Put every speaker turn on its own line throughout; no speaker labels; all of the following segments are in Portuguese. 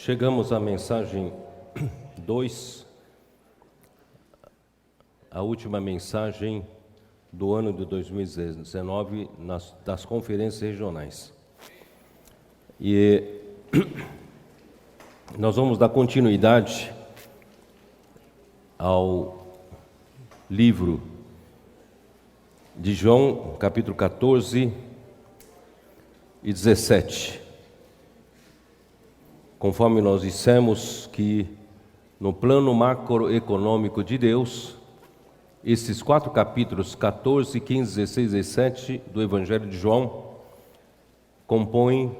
Chegamos à mensagem 2, a última mensagem do ano de 2019 das conferências regionais. E nós vamos dar continuidade ao livro de João, capítulo 14 e 17. Conforme nós dissemos que no plano macroeconômico de Deus, esses 4 capítulos, 14, 15, 16 e 17 do Evangelho de João, compõem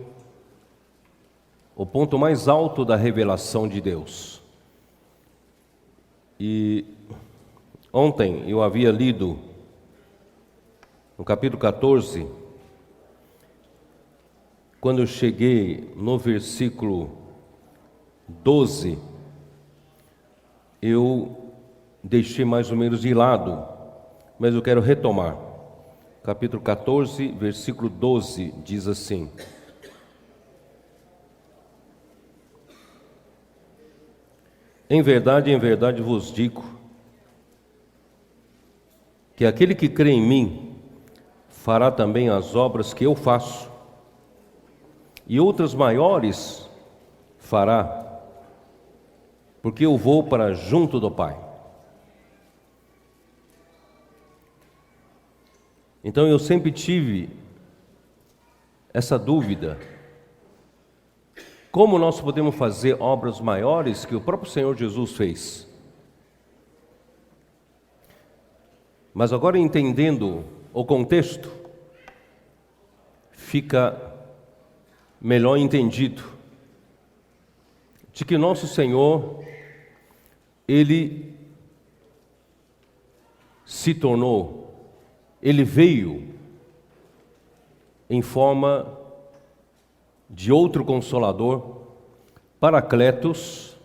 o ponto mais alto da revelação de Deus. E ontem eu havia lido no capítulo 14, quando eu cheguei no versículo 12, eu deixei mais ou menos de lado, mas eu quero retomar. Capítulo 14, versículo 12, diz assim: em verdade vos digo, que aquele que crê em mim, fará também as obras que eu faço, e outras maiores fará, porque eu vou para junto do Pai. Então eu sempre tive essa dúvida: como nós podemos fazer obras maiores que o próprio Senhor Jesus fez? Mas agora, entendendo o contexto, fica melhor entendido de que nosso Senhor, Ele se tornou, Ele veio em forma de outro Consolador, Paracletos,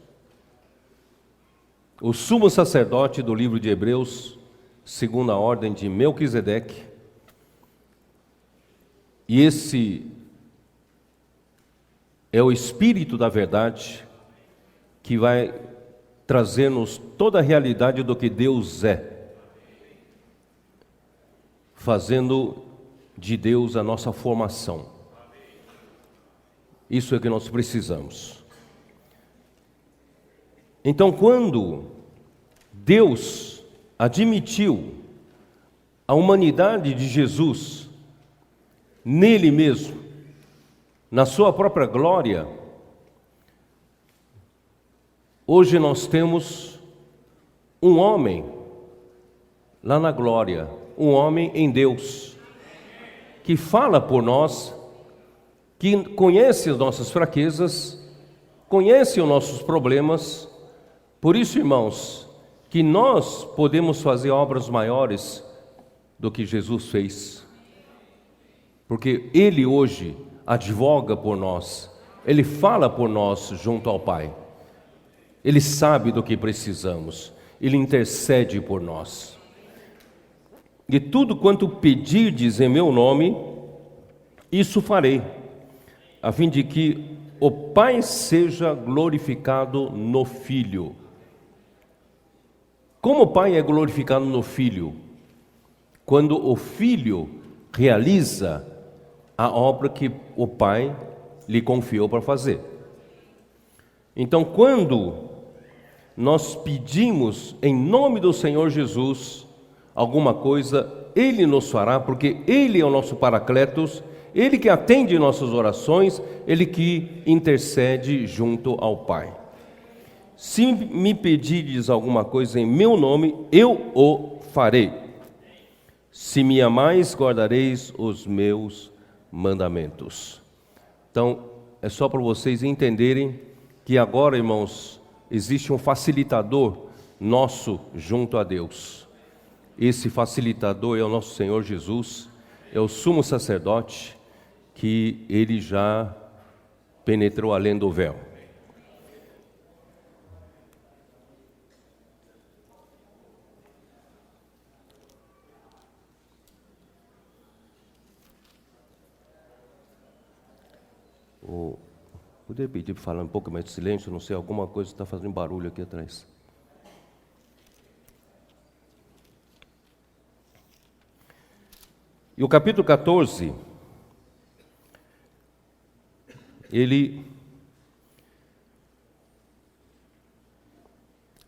o sumo sacerdote do livro de Hebreus, segundo a ordem de Melquisedeque. E esse é o Espírito da verdade que vai trazer-nos toda a realidade do que Deus é, fazendo de Deus a nossa formação. Isso é que nós precisamos. Então, quando Deus admitiu a humanidade de Jesus nele mesmo, na sua própria glória, hoje nós temos um homem lá na glória, um homem em Deus, que fala por nós, que conhece as nossas fraquezas, conhece os nossos problemas. Por isso, irmãos, que nós podemos fazer obras maiores do que Jesus fez, porque Ele hoje advoga por nós, Ele fala por nós junto ao Pai, Ele sabe do que precisamos, Ele intercede por nós. E tudo quanto pedirdes em meu nome, isso farei, a fim de que o Pai seja glorificado no Filho. Como o Pai é glorificado no Filho? Quando o Filho realiza a obra que o Pai lhe confiou para fazer. Então, quando nós pedimos em nome do Senhor Jesus alguma coisa, Ele nos fará, porque Ele é o nosso Paracletos, Ele que atende nossas orações, Ele que intercede junto ao Pai. Se me pedirdes alguma coisa em meu nome, eu o farei. Se me amais, guardareis os meus mandamentos. Então, é só para vocês entenderem que agora, irmãos, existe um facilitador nosso junto a Deus. Esse facilitador é o nosso Senhor Jesus, é o sumo sacerdote, que Ele já penetrou além do véu. poderia pedir para falar um pouco mais de silêncio, não sei, alguma coisa está fazendo barulho aqui atrás. E o capítulo 14, ele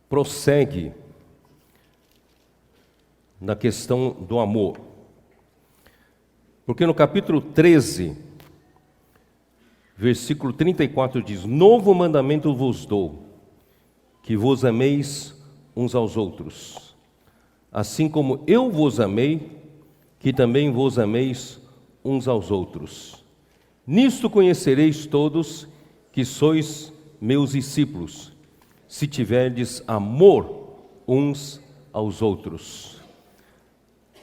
prossegue na questão do amor. Porque no capítulo 13, versículo 34 diz: Novo mandamento vos dou, que vos ameis uns aos outros, assim como eu vos amei, que também vos ameis uns aos outros. Nisto conhecereis todos que sois meus discípulos, se tiverdes amor uns aos outros.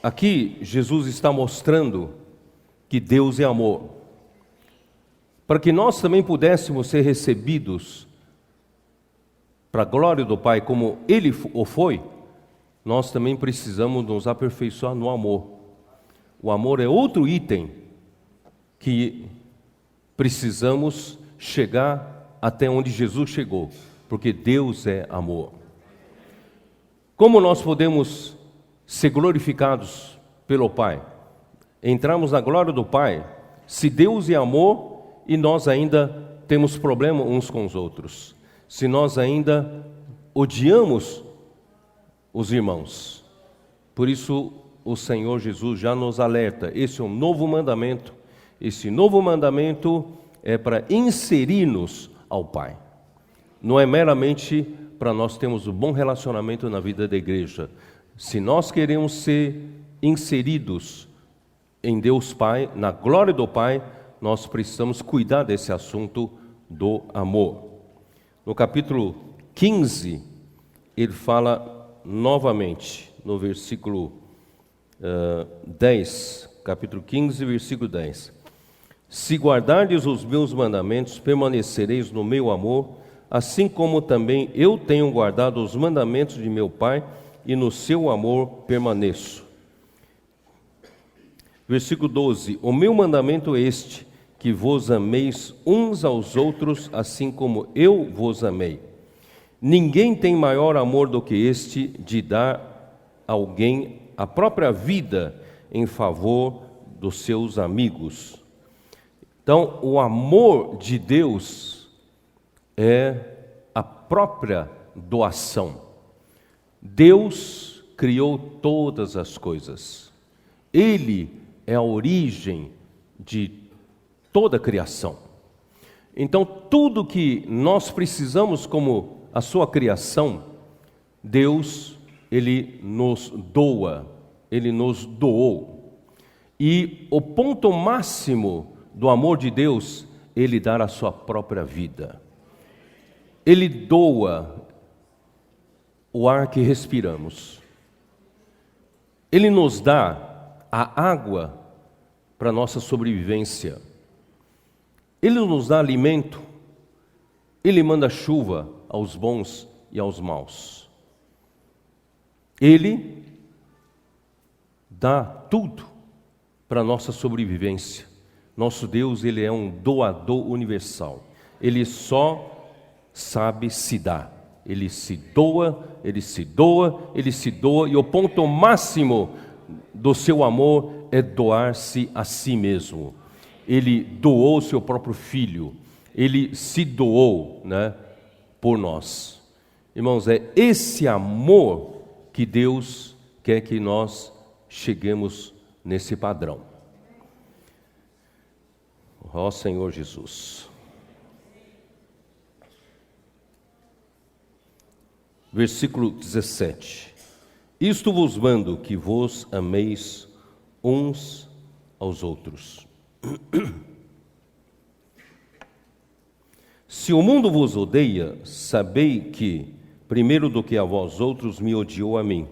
Aqui Jesus está mostrando que Deus é amor. Para que nós também pudéssemos ser recebidos para a glória do Pai como Ele o foi, nós também precisamos nos aperfeiçoar no amor. O amor é outro item que precisamos chegar até onde Jesus chegou, porque Deus é amor. Como nós podemos ser glorificados pelo Pai? Entramos na glória do Pai, se Deus é amor e nós ainda temos problema uns com os outros, se nós ainda odiamos os irmãos. Por isso o Senhor Jesus já nos alerta, esse é um novo mandamento, esse novo mandamento é para inserir-nos ao Pai. Não é meramente para nós termos um bom relacionamento na vida da igreja. Se nós queremos ser inseridos em Deus Pai, na glória do Pai, nós precisamos cuidar desse assunto do amor. No capítulo 15, ele fala novamente, no versículo 10, capítulo 15, versículo 10. Se guardardes os meus mandamentos, permanecereis no meu amor, assim como também eu tenho guardado os mandamentos de meu Pai, e no seu amor permaneço. Versículo 12. O meu mandamento é este, que vos ameis uns aos outros, assim como eu vos amei. Ninguém tem maior amor do que este, de dar a alguém a própria vida em favor dos seus amigos. Então, o amor de Deus é a própria doação. Deus criou todas as coisas. Ele é a origem de toda a criação. Então, tudo que nós precisamos como a sua criação, Deus, Ele nos doa, Ele nos doou. E o ponto máximo do amor de Deus, Ele dar a sua própria vida. Ele doa o ar que respiramos. Ele nos dá a água para a nossa sobrevivência. Ele nos dá alimento. Ele manda chuva aos bons e aos maus. Ele dá tudo para a nossa sobrevivência. Nosso Deus, Ele é um doador universal. Ele só sabe se dar. Ele se doa, Ele se doa, Ele se doa. E o ponto máximo do seu amor é doar-se a si mesmo. Ele doou o seu próprio Filho. Ele se doou, por nós. Irmãos, é esse amor que Deus quer que nós cheguemos nesse padrão. Ó Senhor Jesus. Versículo 17. Isto vos mando, que vos ameis uns aos outros. Se o mundo vos odeia, sabei que, primeiro do que a vós outros, me odiou a mim.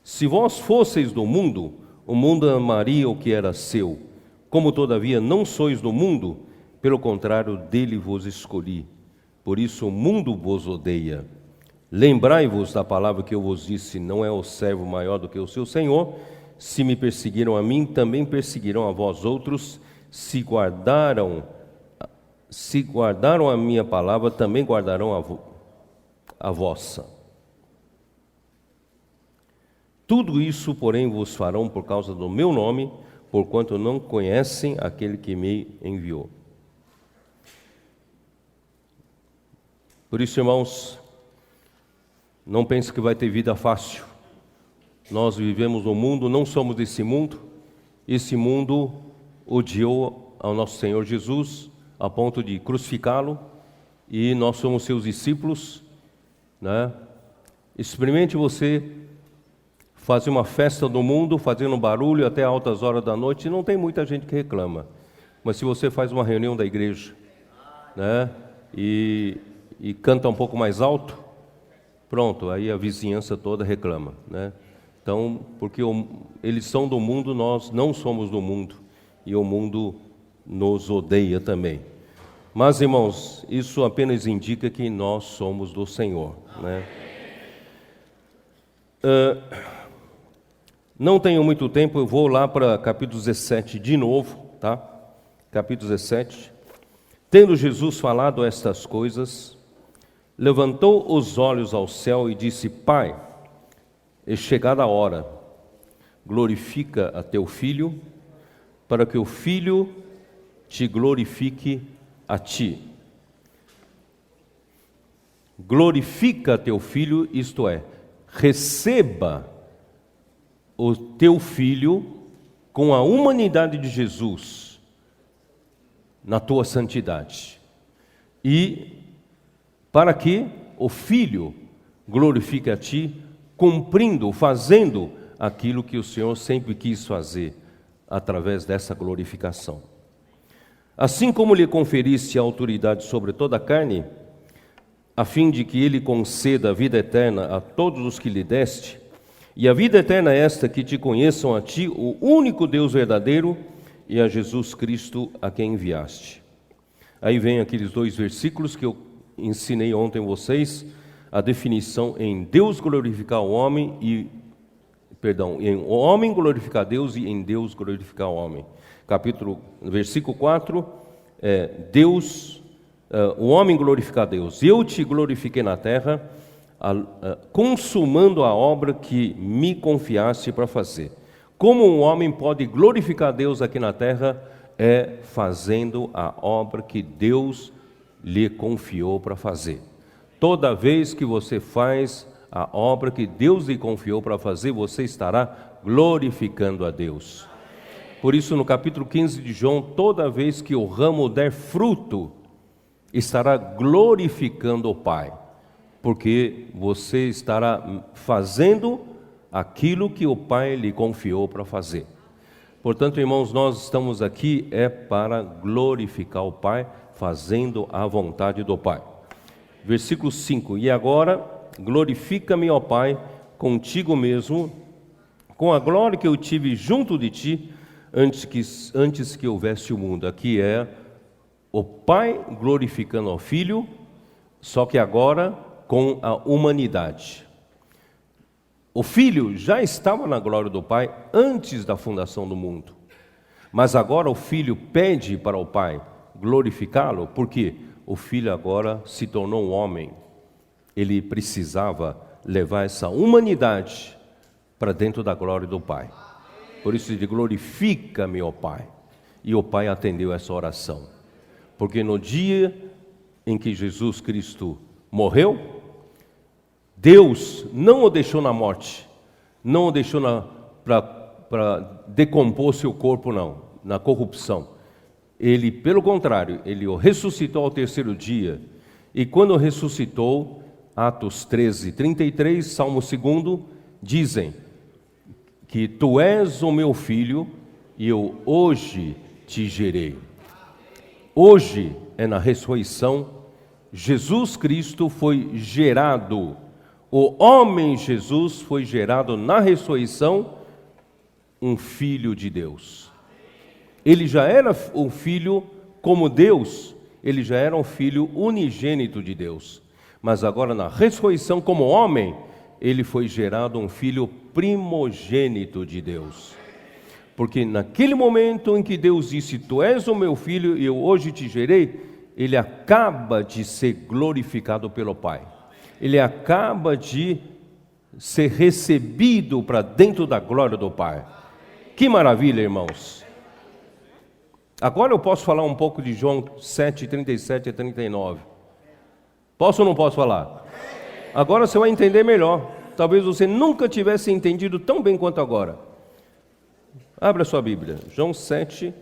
Se vós fosseis do mundo, o mundo amaria o que era seu. Como todavia não sois do mundo, pelo contrário, dele vos escolhi. Por isso o mundo vos odeia. Lembrai-vos da palavra que eu vos disse, não é o servo maior do que o seu senhor. Se me perseguiram a mim, também perseguirão a vós outros. Se guardaram se guardaram a minha palavra, também guardarão a vossa. Tudo isso, porém, vos farão por causa do meu nome, porquanto não conhecem aquele que me enviou. Por isso, irmãos, não pense que vai ter vida fácil. Nós vivemos no mundo, não somos desse mundo. Esse mundo odiou ao nosso Senhor Jesus, a ponto de crucificá-lo, e nós somos seus discípulos, né? Experimente você fazer uma festa do mundo, fazendo barulho até altas horas da noite, e não tem muita gente que reclama. Mas se você faz uma reunião da igreja, né, e canta um pouco mais alto, pronto, aí a vizinhança toda reclama, né? Então, porque eles são do mundo, nós não somos do mundo, e o mundo nos odeia também. Mas, irmãos, isso apenas indica que nós somos do Senhor, né? Não tenho muito tempo, eu vou lá para capítulo 17 de novo, tá? Capítulo 17. Tendo Jesus falado estas coisas, levantou os olhos ao céu e disse: Pai, é chegada a hora, glorifica a teu Filho, para que o Filho te glorifique a ti. Glorifica teu Filho, isto é, receba o teu Filho com a humanidade de Jesus na tua santidade. E para que o Filho glorifique a ti, cumprindo, fazendo aquilo que o Senhor sempre quis fazer, através dessa glorificação. Assim como lhe conferiste a autoridade sobre toda a carne, a fim de que ele conceda a vida eterna a todos os que lhe deste, e a vida eterna é esta, que te conheçam a ti, o único Deus verdadeiro, e a Jesus Cristo a quem enviaste. Aí vem aqueles 2 versículos que eu ensinei ontem a vocês, a definição em Deus glorificar o homem em o homem glorificar Deus e em Deus glorificar o homem. Versículo 4, Deus, o homem glorificar Deus. Eu te glorifiquei na terra, consumando a obra que me confiaste para fazer. Como um homem pode glorificar Deus aqui na terra? É fazendo a obra que Deus lhe confiou para fazer. Toda vez que você faz a obra que Deus lhe confiou para fazer, você estará glorificando a Deus. Por isso, no capítulo 15 de João, toda vez que o ramo der fruto, estará glorificando o Pai, porque você estará fazendo aquilo que o Pai lhe confiou para fazer. Portanto, irmãos, nós estamos aqui para glorificar o Pai, fazendo a vontade do Pai. Versículo 5: E agora glorifica-me, ó Pai, contigo mesmo, com a glória que eu tive junto de ti, antes que houvesse o mundo. Aqui é o Pai glorificando ao Filho, só que agora com a humanidade. O Filho já estava na glória do Pai antes da fundação do mundo, mas agora o Filho pede para o Pai glorificá-lo, porque o Filho agora se tornou um homem. Ele precisava levar essa humanidade para dentro da glória do Pai. Por isso ele glorifica-me, ó Pai. E o Pai atendeu essa oração, porque no dia em que Jesus Cristo morreu, Deus não o deixou na morte, não o deixou para decompor seu corpo, não, na corrupção. Ele, pelo contrário, ele o ressuscitou ao 3º dia. E quando ressuscitou, Atos 13, 33, Salmo 2, dizem que tu és o meu filho e eu hoje te gerei. Hoje é na ressurreição, Jesus Cristo foi gerado. O homem Jesus foi gerado na ressurreição, um filho de Deus. Ele já era um filho como Deus, ele já era um filho unigênito de Deus. Mas agora na ressurreição como homem, ele foi gerado um filho primogênito de Deus. Porque naquele momento em que Deus disse, tu és o meu filho e eu hoje te gerei, ele acaba de ser glorificado pelo Pai. Ele acaba de ser recebido para dentro da glória do Pai. Que maravilha, irmãos! Agora eu posso falar um pouco de João 7, 37 a 39. Posso ou não posso falar? Agora você vai entender melhor. Talvez você nunca tivesse entendido tão bem quanto agora. Abra sua Bíblia. João 7,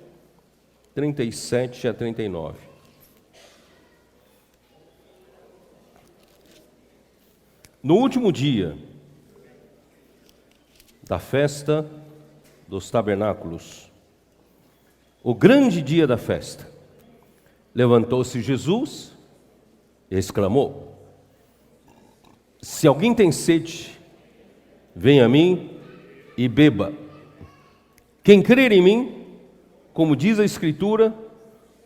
37 a 39. No último dia da festa dos tabernáculos, o grande dia da festa, levantou-se Jesus e exclamou: se alguém tem sede, venha a mim e beba. Quem crer em mim, como diz a Escritura,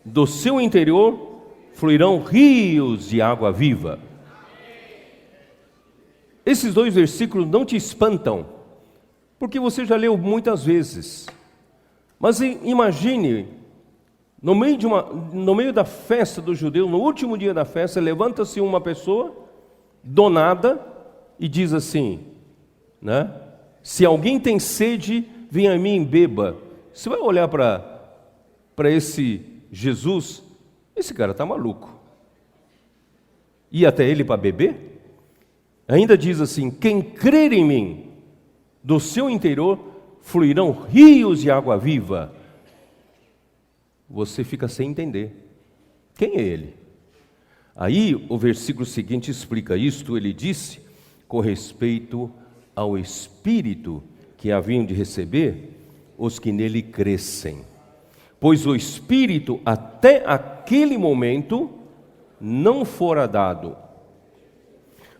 do seu interior fluirão rios de água viva. Esses dois versículos não te espantam, porque você já leu muitas vezes. Mas imagine, no meio da festa do judeu, no último dia da festa, levanta-se uma pessoa do nada e diz assim, né? Se alguém tem sede, venha a mim e beba. Você vai olhar para esse Jesus, esse cara está maluco. Ir até ele para beber? Ainda diz assim, quem crer em mim, do seu interior fluirão rios de água viva. Você fica sem entender. Quem é ele? Aí o versículo seguinte explica isto. Ele disse com respeito ao Espírito que haviam de receber os que nele crescem. Pois o Espírito até aquele momento não fora dado,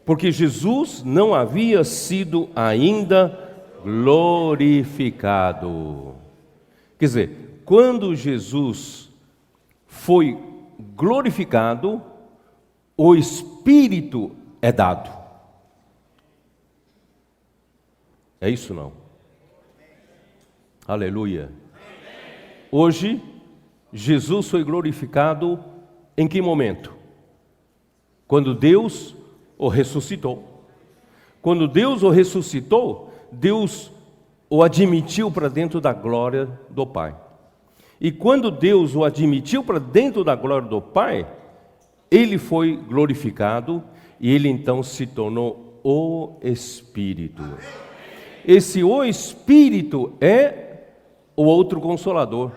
porque Jesus não havia sido ainda glorificado. Quer dizer, quando Jesus foi glorificado, o Espírito é dado. É isso não? Aleluia. Hoje, Jesus foi glorificado em que momento? Quando Deus o ressuscitou. Quando Deus o ressuscitou, Deus o admitiu para dentro da glória do Pai. E quando Deus o admitiu para dentro da glória do Pai, ele foi glorificado e ele então se tornou o Espírito. Esse o Espírito é o outro Consolador.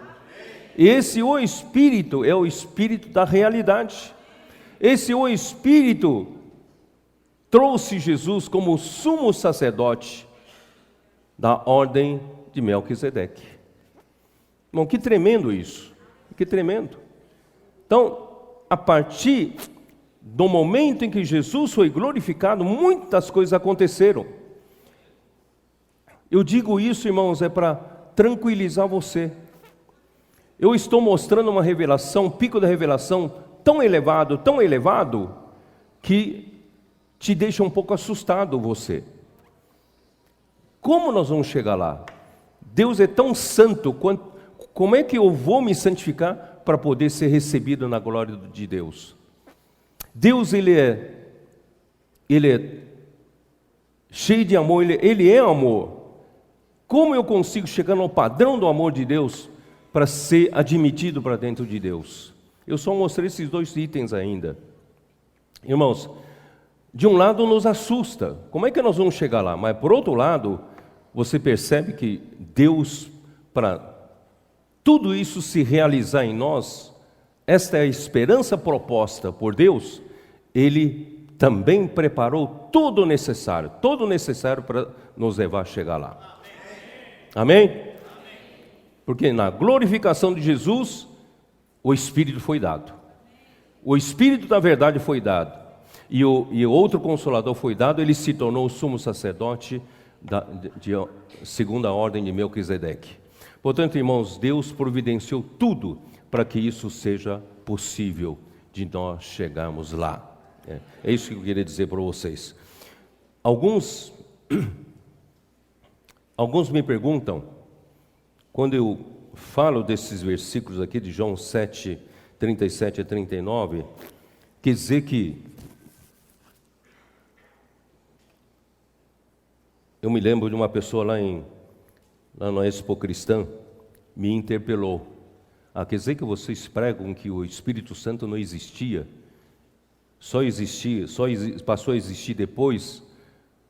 Esse o Espírito é o Espírito da realidade. Esse o Espírito trouxe Jesus como sumo sacerdote da ordem de Melquisedeque. Irmão, que tremendo isso, que tremendo. Então, a partir do momento em que Jesus foi glorificado, muitas coisas aconteceram. Eu digo isso, irmãos, é para tranquilizar você. Eu estou mostrando uma revelação, um pico da revelação tão elevado, que te deixa um pouco assustado você. Como nós vamos chegar lá? Deus é tão santo, como é que eu vou me santificar para poder ser recebido na glória de Deus? Deus, Ele é cheio de amor, Ele é amor. Como eu consigo chegar no padrão do amor de Deus para ser admitido para dentro de Deus? Eu só mostrei esses dois itens ainda. Irmãos, de um lado nos assusta, como é que nós vamos chegar lá? Mas por outro lado, você percebe que Deus, para tudo isso se realizar em nós, esta é a esperança proposta por Deus, Ele também preparou todo o necessário para nos levar a chegar lá. Amém? Porque na glorificação de Jesus, o Espírito foi dado. O Espírito da verdade foi dado. E o outro Consolador foi dado, ele se tornou o sumo sacerdote de segunda ordem de Melquisedeque. Portanto, irmãos, Deus providenciou tudo para que isso seja possível de nós chegarmos lá. É isso que eu queria dizer para vocês. Alguns me perguntam, quando eu falo desses versículos aqui de João 7, 37 a 39, quer dizer que eu me lembro de uma pessoa lá no Expo Cristã, me interpelou. Quer dizer que vocês pregam que o Espírito Santo não existia? Passou a existir depois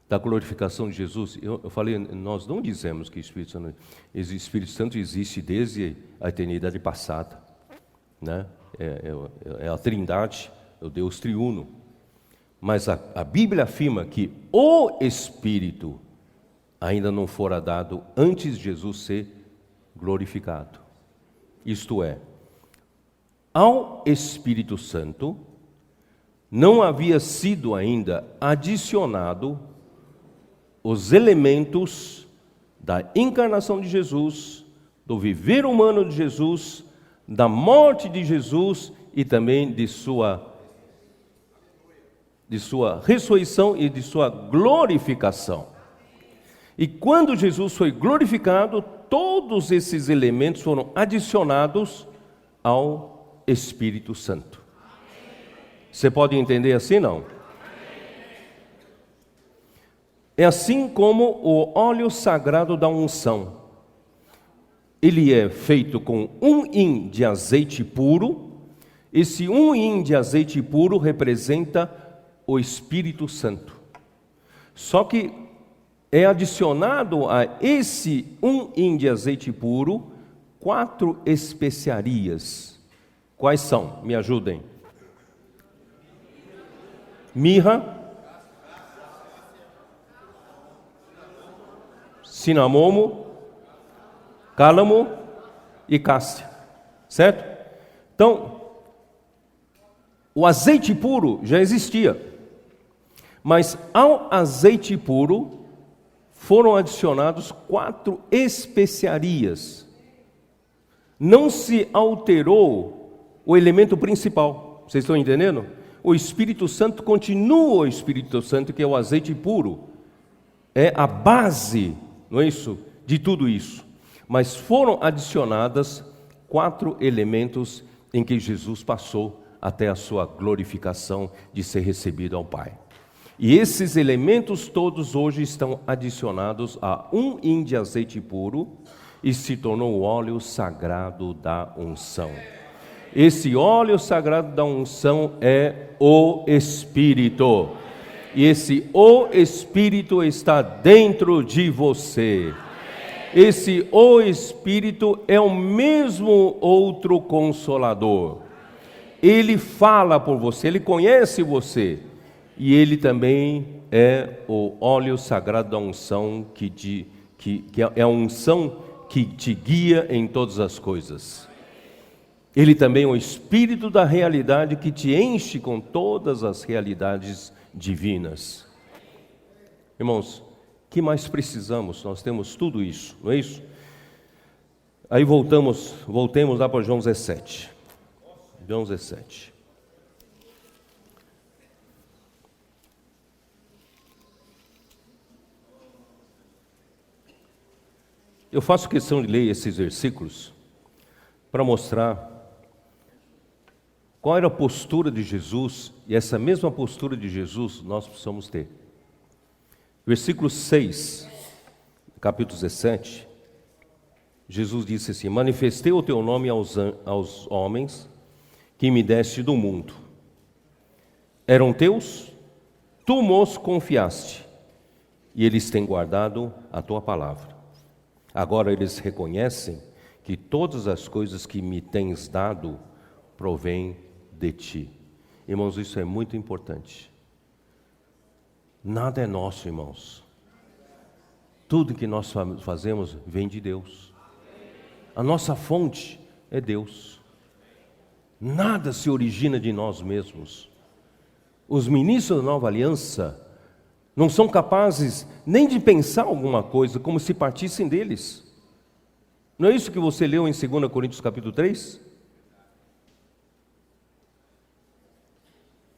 da glorificação de Jesus? Eu falei, nós não dizemos que o Espírito Santo existe desde a eternidade passada, né? É a Trindade, é o Deus triuno. Mas a Bíblia afirma que o Espírito ainda não fora dado antes de Jesus ser glorificado. Isto é, ao Espírito Santo não havia sido ainda adicionado os elementos da encarnação de Jesus, do viver humano de Jesus, da morte de Jesus e também de sua ressurreição e de sua glorificação. E quando Jesus foi glorificado, todos esses elementos foram adicionados ao Espírito Santo. Você pode entender assim, não? É assim como o óleo sagrado da unção. Ele é feito com 1 hin de azeite puro. Esse 1 hin de azeite puro representa o Espírito Santo. Só que é adicionado a esse 1 hin de azeite puro 4 especiarias. Quais são? Me ajudem. Mirra, cinamomo, cálamo e cássia. Certo? Então, o azeite puro já existia. Mas ao azeite puro foram adicionados 4 especiarias. Não se alterou o elemento principal. Vocês estão entendendo? O Espírito Santo continua o Espírito Santo, que é o azeite puro. É a base, não é isso? De tudo isso. Mas foram adicionadas 4 elementos em que Jesus passou até a sua glorificação de ser recebido ao Pai. E esses elementos todos hoje estão adicionados a 1 hin de azeite puro e se tornou o óleo sagrado da unção. Esse óleo sagrado da unção é o Espírito. E esse o Espírito está dentro de você. Esse o Espírito é o mesmo outro Consolador. Ele fala por você, ele conhece você. E ele também é o óleo sagrado da unção, que é a unção que te guia em todas as coisas. Ele também é o Espírito da realidade que te enche com todas as realidades divinas. Irmãos, o que mais precisamos? Nós temos tudo isso, não é isso? Aí voltemos lá para João 17. João 17. Eu faço questão de ler esses versículos para mostrar qual era a postura de Jesus, e essa mesma postura de Jesus nós precisamos ter. Versículo 6, capítulo 17, Jesus disse assim: manifestei o teu nome aos homens que me deste do mundo. Eram teus, tu nos confiaste, e eles têm guardado a tua palavra. Agora eles reconhecem que todas as coisas que me tens dado provêm de ti. Irmãos, isso é muito importante. Nada é nosso, irmãos. Tudo que nós fazemos vem de Deus. A nossa fonte é Deus. Nada se origina de nós mesmos. Os ministros da Nova Aliança não são capazes nem de pensar alguma coisa como se partissem deles. Não é isso que você leu em 2 Coríntios capítulo 3?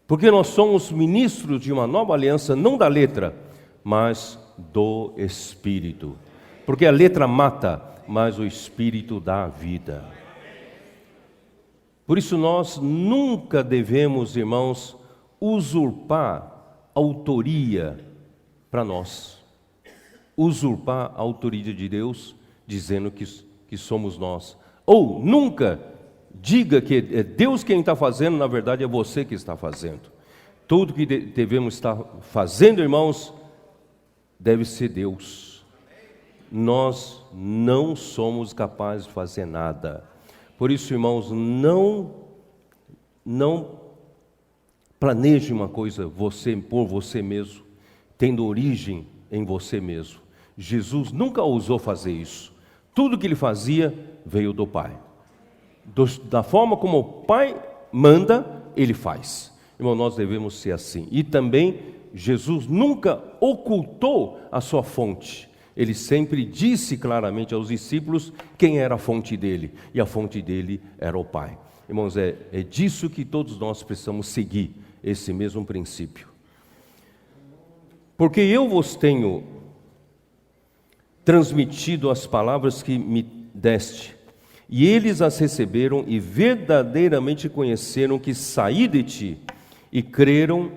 Porque nós somos ministros de uma nova aliança, não da letra, mas do Espírito. Porque a letra mata, mas o Espírito dá vida. Por isso nós nunca devemos, irmãos, usurpar autoria para nós. Usurpar a autoria de Deus, dizendo que somos nós. Ou nunca diga que é Deus quem está fazendo, na verdade é você que está fazendo. Tudo que devemos estar fazendo, irmãos, deve ser Deus. Nós não somos capazes de fazer nada. Por isso, irmãos, não planeje uma coisa por você mesmo, tendo origem em você mesmo. Jesus nunca ousou fazer isso. Tudo que ele fazia veio do Pai. Da forma como o Pai manda, ele faz. Irmão, nós devemos ser assim. E também, Jesus nunca ocultou a sua fonte. Ele sempre disse claramente aos discípulos quem era a fonte dele. E a fonte dele era o Pai. Irmãos, é disso que todos nós precisamos seguir, esse mesmo princípio. Porque eu vos tenho transmitido as palavras que me deste, e eles as receberam e verdadeiramente conheceram que saí de ti, e creram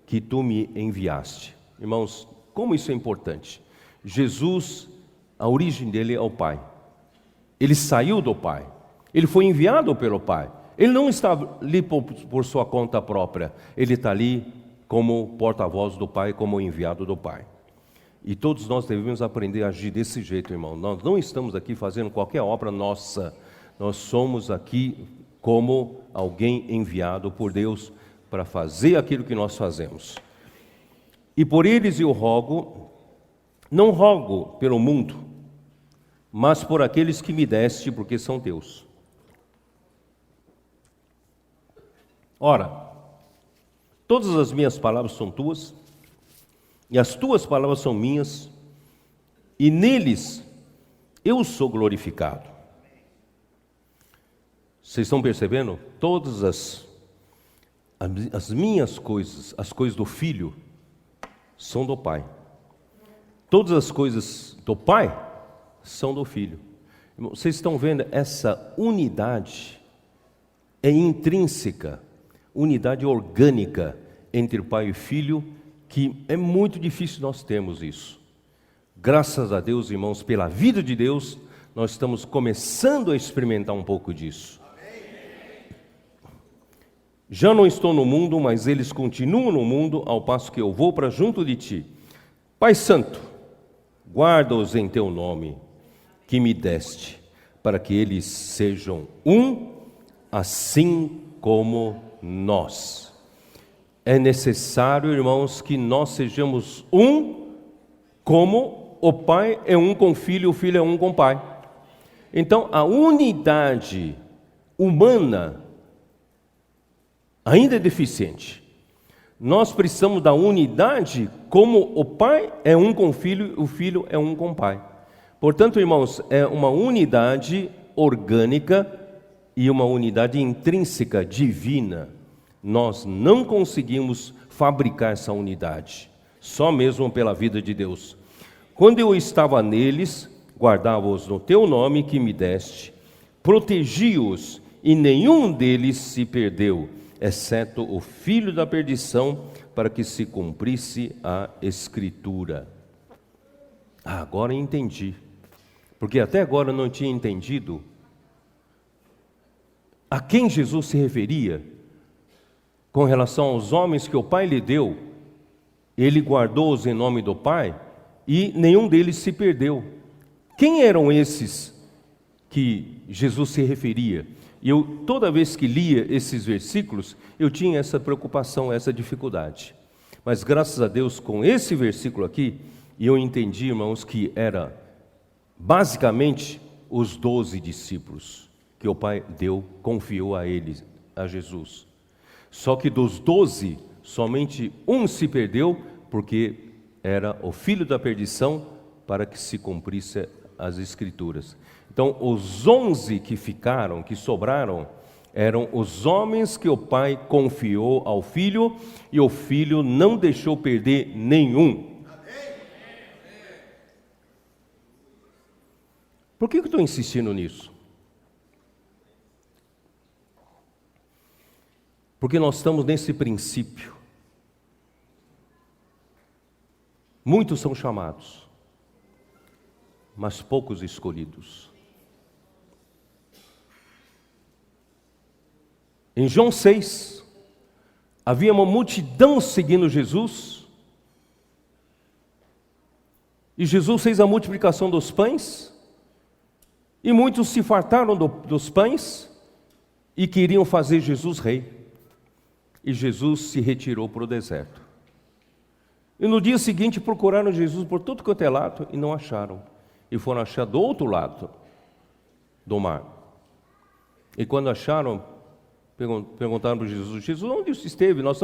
que tu me enviaste. Irmãos, como isso é importante. Jesus, a origem dele é o Pai. Ele saiu do Pai. Ele foi enviado pelo Pai. Ele não está ali por sua conta própria. Ele está ali como porta-voz do Pai, como enviado do Pai. E todos nós devemos aprender a agir desse jeito, irmão. Nós não estamos aqui fazendo qualquer obra nossa. Nós somos aqui como alguém enviado por Deus para fazer aquilo que nós fazemos. E por eles eu rogo, não rogo pelo mundo, mas por aqueles que me deste, porque são teus. Ora, todas as minhas palavras são tuas, e as tuas palavras são minhas, e neles eu sou glorificado. Vocês estão percebendo? Todas as minhas coisas, as coisas do Filho, são do Pai. Todas as coisas do Pai são do Filho. Vocês estão vendo essa unidade é intrínseca, unidade orgânica entre o Pai e o Filho, que é muito difícil nós termos isso. Graças a Deus, irmãos, pela vida de Deus, nós estamos começando a experimentar um pouco disso. Já não estou no mundo, mas eles continuam no mundo, ao passo que eu vou para junto de ti. Pai Santo, guarda-os em teu nome, que me deste, para que eles sejam um, assim como nós. É necessário, irmãos, que nós sejamos um, como o Pai é um com o Filho é um com o Pai. Então, a unidade humana ainda é deficiente. Nós precisamos da unidade como o Pai é um com o Filho é um com o Pai. Portanto, irmãos, é uma unidade orgânica e uma unidade intrínseca, divina. Nós não conseguimos fabricar essa unidade, só mesmo pela vida de Deus. Quando eu estava neles, guardava-os no teu nome que me deste, protegi-os e nenhum deles se perdeu, exceto o filho da perdição, para que se cumprisse a Escritura. Agora entendi, porque até agora não tinha entendido a quem Jesus se referia com relação aos homens que o Pai lhe deu. Ele guardou-os em nome do Pai e nenhum deles se perdeu. Quem eram esses que Jesus se referia? E eu, toda vez que lia esses versículos, eu tinha essa preocupação, essa dificuldade. Mas graças a Deus, com esse versículo aqui, eu entendi, irmãos, que era basicamente os 12 discípulos que o Pai confiou a eles, a Jesus. Só que dos 12, somente um se perdeu, porque era o filho da perdição, para que se cumprisse as Escrituras. Então, os 11 que ficaram, que sobraram, eram os homens que o Pai confiou ao Filho, e o Filho não deixou perder nenhum. Por que eu estou insistindo nisso? Porque nós estamos nesse princípio. Muitos são chamados, mas poucos escolhidos. Em João 6, havia uma multidão seguindo Jesus, e Jesus fez a multiplicação dos pães, e muitos se fartaram dos pães, e queriam fazer Jesus rei. E Jesus se retirou para o deserto. E no dia seguinte procuraram Jesus por todo quanto é lado, e não acharam. E foram achar do outro lado do mar. E quando acharam, perguntaram para Jesus: Jesus, onde você esteve? Nós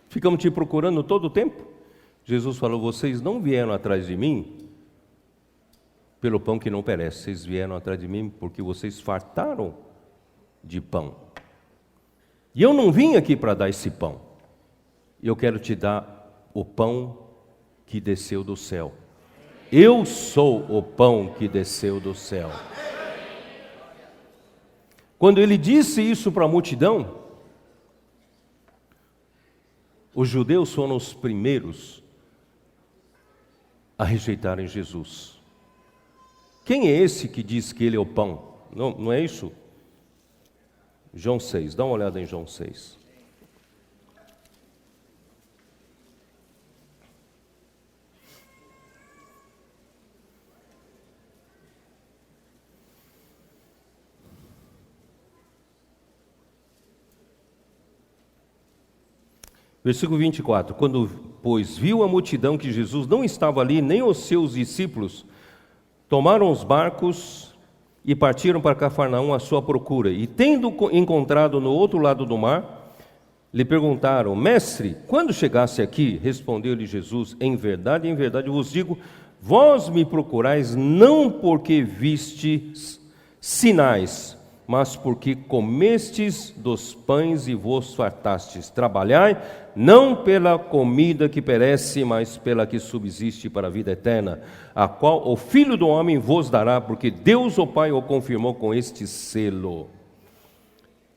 ficamos te procurando todo o tempo. Jesus falou: vocês não vieram atrás de mim pelo pão que não perece, vocês vieram atrás de mim porque vocês fartaram de pão. E eu não vim aqui para dar esse pão. Eu quero te dar o pão que desceu do céu. Eu sou o pão que desceu do céu. Quando ele disse isso para a multidão, os judeus foram os primeiros a rejeitarem Jesus. Quem é esse que diz que ele é o pão? Não é isso? João 6, dá uma olhada em João 6. Versículo 24. Quando, pois, viu a multidão que Jesus não estava ali, nem os seus discípulos, tomaram os barcos e partiram para Cafarnaum à sua procura. E tendo encontrado no outro lado do mar, lhe perguntaram: Mestre, quando chegasse aqui? Respondeu-lhe Jesus: em verdade vos digo, vós me procurais não porque vistes sinais, mas porque comestes dos pães e vos fartastes. Trabalhai, não pela comida que perece, mas pela que subsiste para a vida eterna, a qual o Filho do Homem vos dará, porque Deus o Pai o confirmou com este selo.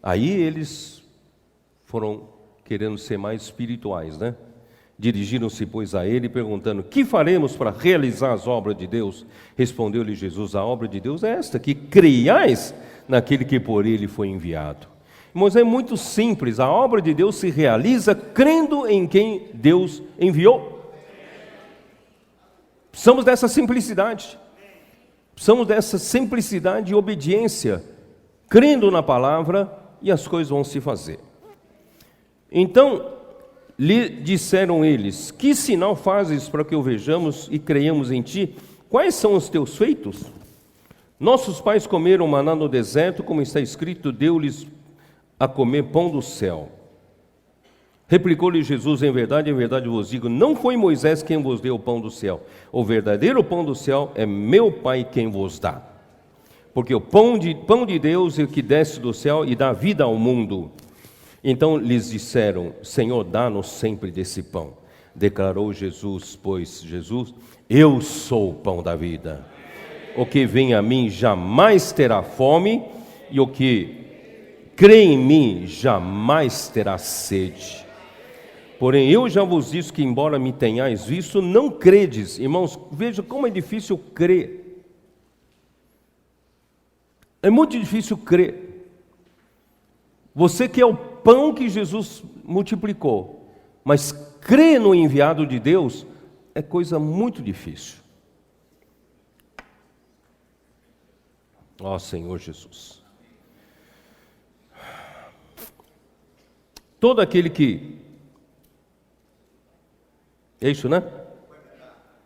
Aí eles foram querendo ser mais espirituais, né? Dirigiram-se, pois, a ele, perguntando: que faremos para realizar as obras de Deus? Respondeu-lhe Jesus: a obra de Deus é esta, que creiais naquele que por ele foi enviado. Irmãos, é muito simples. A obra de Deus se realiza crendo em quem Deus enviou. Precisamos dessa simplicidade. Precisamos dessa simplicidade e obediência, crendo na palavra, e as coisas vão se fazer. Então, lhe disseram eles: que sinal fazes para que o vejamos e creiamos em ti? Quais são os teus feitos? Nossos pais comeram maná no deserto, como está escrito, deu-lhes a comer pão do céu. Replicou-lhe Jesus: em verdade vos digo, não foi Moisés quem vos deu o pão do céu. O verdadeiro pão do céu é meu Pai quem vos dá. Porque o pão de Deus é o que desce do céu e dá vida ao mundo. Então lhes disseram: Senhor, dá-nos sempre desse pão. Declarou Jesus, pois Jesus: eu sou o pão da vida. O que vem a mim jamais terá fome, e o que crê em mim jamais terá sede. Porém, eu já vos disse que, embora me tenhais visto, não credes. Irmãos, veja como é difícil crer. É muito difícil crer. Você quer o pão que Jesus multiplicou, mas crer no enviado de Deus é coisa muito difícil. Ó Senhor Jesus. Todo aquele que... É isso, né?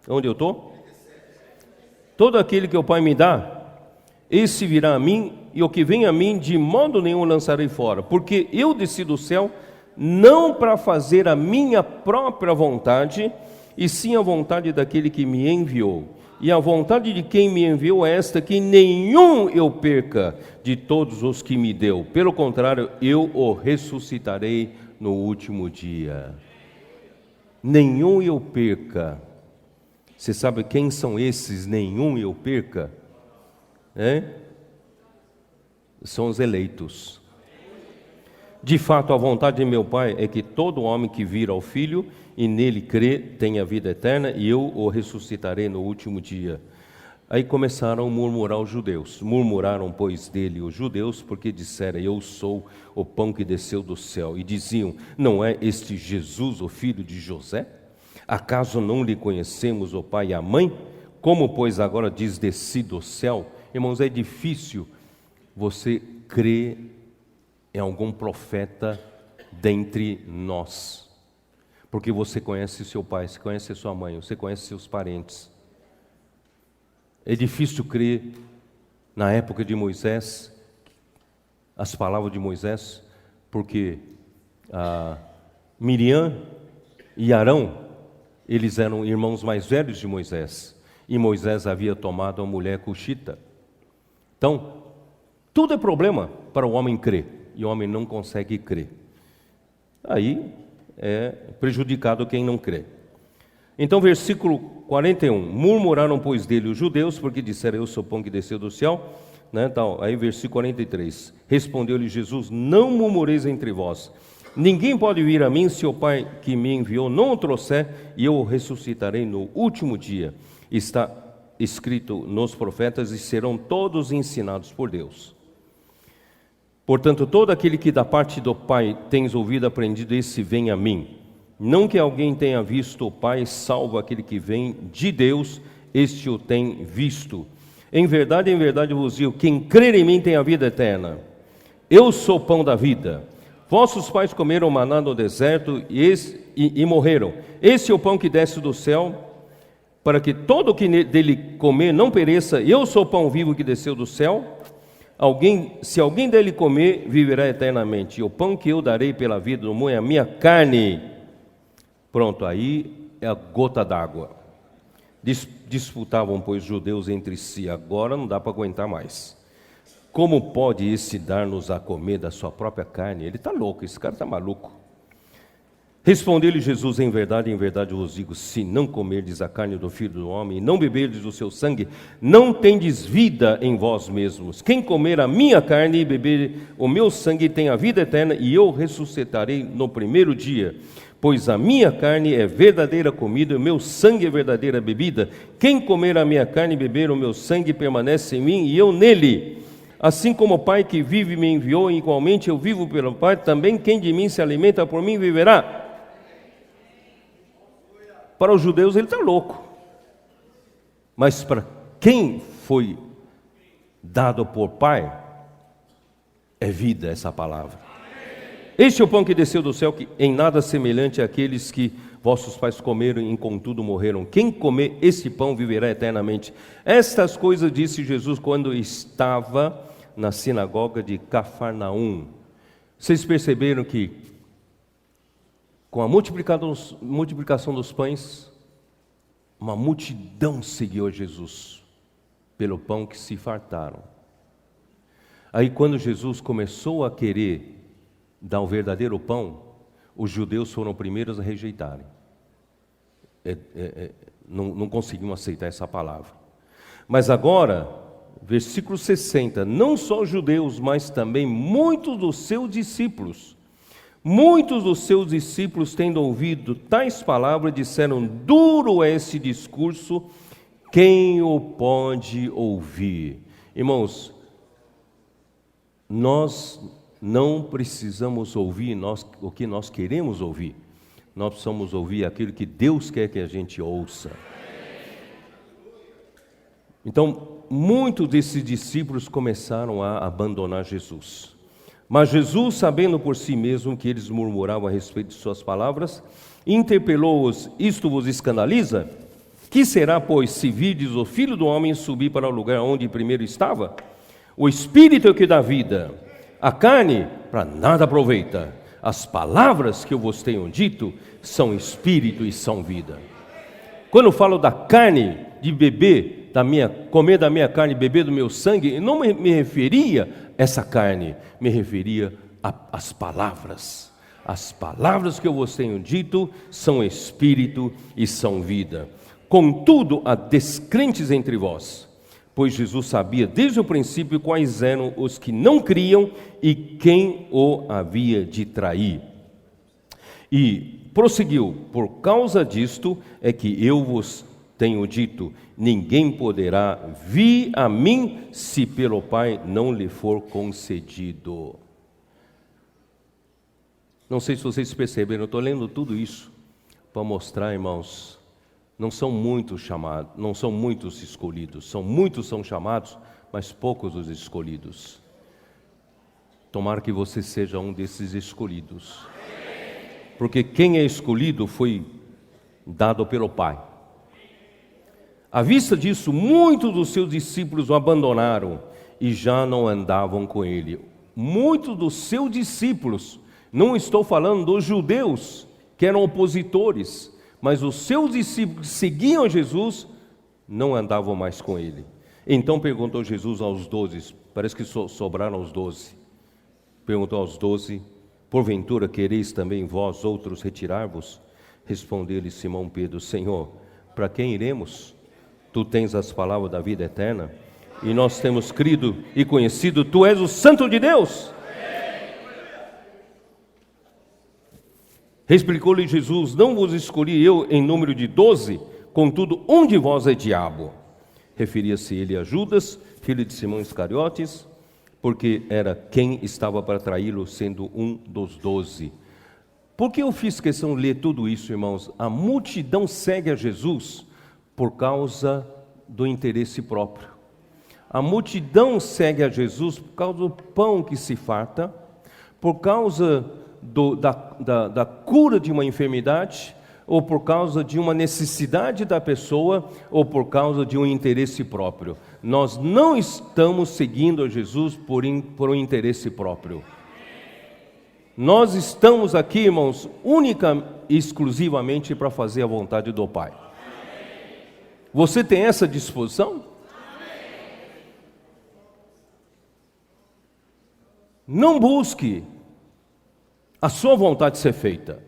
Onde eu estou? Todo aquele que o Pai me dá, esse virá a mim, e o que vem a mim, de modo nenhum lançarei fora. Porque eu desci do céu, não para fazer a minha própria vontade, e sim a vontade daquele que me enviou. E a vontade de quem me enviou é esta, que nenhum eu perca de todos os que me deu. Pelo contrário, eu o ressuscitarei no último dia. Nenhum eu perca. Você sabe quem são esses nenhum eu perca? São os eleitos. De fato, a vontade de meu Pai é que todo homem que vir ao Filho e nele crê tenha vida eterna, e eu o ressuscitarei no último dia. Aí começaram a murmurar os judeus. Murmuraram, pois, dele os judeus, porque disseram: eu sou o pão que desceu do céu. E diziam: não é este Jesus, o filho de José? Acaso não lhe conhecemos o pai e a mãe? Como, pois, agora diz: desci do céu? Irmãos, é difícil você crer em algum profeta dentre nós, porque você conhece seu pai, você conhece sua mãe, você conhece seus parentes. É difícil crer na época de Moisés, as palavras de Moisés, porque Miriam e Arão, eles eram irmãos mais velhos de Moisés, e Moisés havia tomado uma mulher cuxita. Então, tudo é problema para o homem crer, e o homem não consegue crer. Aí é prejudicado quem não crê. Então, versículo 41, murmuraram, pois, dele os judeus, porque disseram: eu sou o pão que desceu do céu, né, tal. Aí, versículo 43, respondeu-lhe Jesus: não murmureis entre vós, ninguém pode vir a mim se o Pai que me enviou não o trouxer, e eu o ressuscitarei no último dia. Está escrito nos profetas, e serão todos ensinados por Deus. Portanto, todo aquele que da parte do Pai tens ouvido aprendido, esse vem a mim. Não que alguém tenha visto o Pai, salvo aquele que vem de Deus, este o tem visto. Em verdade vos digo, quem crer em mim tem a vida eterna. Eu sou o pão da vida. Vossos pais comeram maná no deserto e morreram. Esse é o pão que desce do céu, para que todo o que dele comer não pereça. Eu sou o pão vivo que desceu do céu. Se alguém dele comer, viverá eternamente. E o pão que eu darei pela vida do mundo é a minha carne. Pronto, aí é a gota d'água. Disputavam, pois, judeus entre si. Agora não dá para aguentar mais. Como pode esse dar-nos a comer da sua própria carne? Ele está louco, esse cara está maluco. Respondeu-lhe Jesus: em verdade vos digo, se não comerdes a carne do Filho do Homem, e não beberdes o seu sangue, não tendes vida em vós mesmos. Quem comer a minha carne e beber o meu sangue tem a vida eterna, e eu ressuscitarei no primeiro dia. Pois a minha carne é verdadeira comida, o meu sangue é verdadeira bebida. Quem comer a minha carne e beber o meu sangue permanece em mim, e eu nele. Assim como o Pai que vive me enviou, e igualmente eu vivo pelo Pai, também quem de mim se alimenta por mim viverá. Para os judeus ele está louco, mas para quem foi dado por Pai, é vida essa palavra. Este é o pão que desceu do céu, que em nada semelhante àqueles que vossos pais comeram e contudo morreram. Quem comer esse pão viverá eternamente. Estas coisas disse Jesus quando estava na sinagoga de Cafarnaum. Vocês perceberam que com a multiplicação dos pães, uma multidão seguiu a Jesus pelo pão que se fartaram. Aí quando Jesus começou a querer dar o verdadeiro pão, os judeus foram os primeiros a rejeitarem. Não conseguiam aceitar essa palavra. Mas agora, versículo 60, não só os judeus, mas também muitos dos seus discípulos, tendo ouvido tais palavras, disseram: duro é esse discurso, quem o pode ouvir? Irmãos, nós não precisamos ouvir o que nós queremos ouvir. Nós precisamos ouvir aquilo que Deus quer que a gente ouça. Então, muitos desses discípulos começaram a abandonar Jesus. Mas Jesus, sabendo por si mesmo que eles murmuravam a respeito de suas palavras, interpelou-os: isto vos escandaliza? Que será, pois, se virdes o Filho do Homem subir para o lugar onde primeiro estava? O Espírito é o que dá vida. A carne para nada aproveita. As palavras que eu vos tenho dito são espírito e são vida. Quando eu falo da carne, de beber comer da minha carne e beber do meu sangue, eu não me referia a essa carne, me referia às palavras. As palavras que eu vos tenho dito são espírito e são vida. Contudo, há descrentes entre vós. pois Jesus sabia desde o princípio quais eram os que não criam e quem o havia de trair. E prosseguiu: por causa disto é que eu vos tenho dito, ninguém poderá vir a mim se pelo Pai não lhe for concedido. Não sei se vocês perceberam, eu estou lendo tudo isso para mostrar, irmãos, não são muitos chamados, não são muitos escolhidos, muitos são chamados, mas poucos os escolhidos. Tomara que você seja um desses escolhidos. Porque quem é escolhido foi dado pelo Pai. À vista disso, muitos dos seus discípulos o abandonaram e já não andavam com ele. Muitos dos seus discípulos, não estou falando dos judeus, que eram opositores, mas os seus discípulos que seguiam Jesus, não andavam mais com ele. Então perguntou Jesus aos 12, parece que sobraram os 12. Perguntou aos 12, porventura quereis também vós outros retirar-vos? Respondeu-lhe Simão Pedro, Senhor, para quem iremos? Tu tens as palavras da vida eterna, e nós temos crido e conhecido, tu és o Santo de Deus. Explicou-lhe Jesus, não vos escolhi eu em número de 12, contudo um de vós é diabo. Referia-se ele a Judas, filho de Simão Iscariotes, porque era quem estava para traí-lo, sendo um dos 12. Por que eu fiz questão de ler tudo isso, irmãos? A multidão segue a Jesus por causa do interesse próprio. A multidão segue a Jesus por causa do pão que se farta, por causa da cura de uma enfermidade, ou por causa de uma necessidade da pessoa, ou por causa de um interesse próprio. Nós não estamos seguindo a Jesus por um interesse próprio. Nós estamos aqui, irmãos, única e exclusivamente para fazer a vontade do Pai. Você tem essa disposição? Não busque a sua vontade ser feita,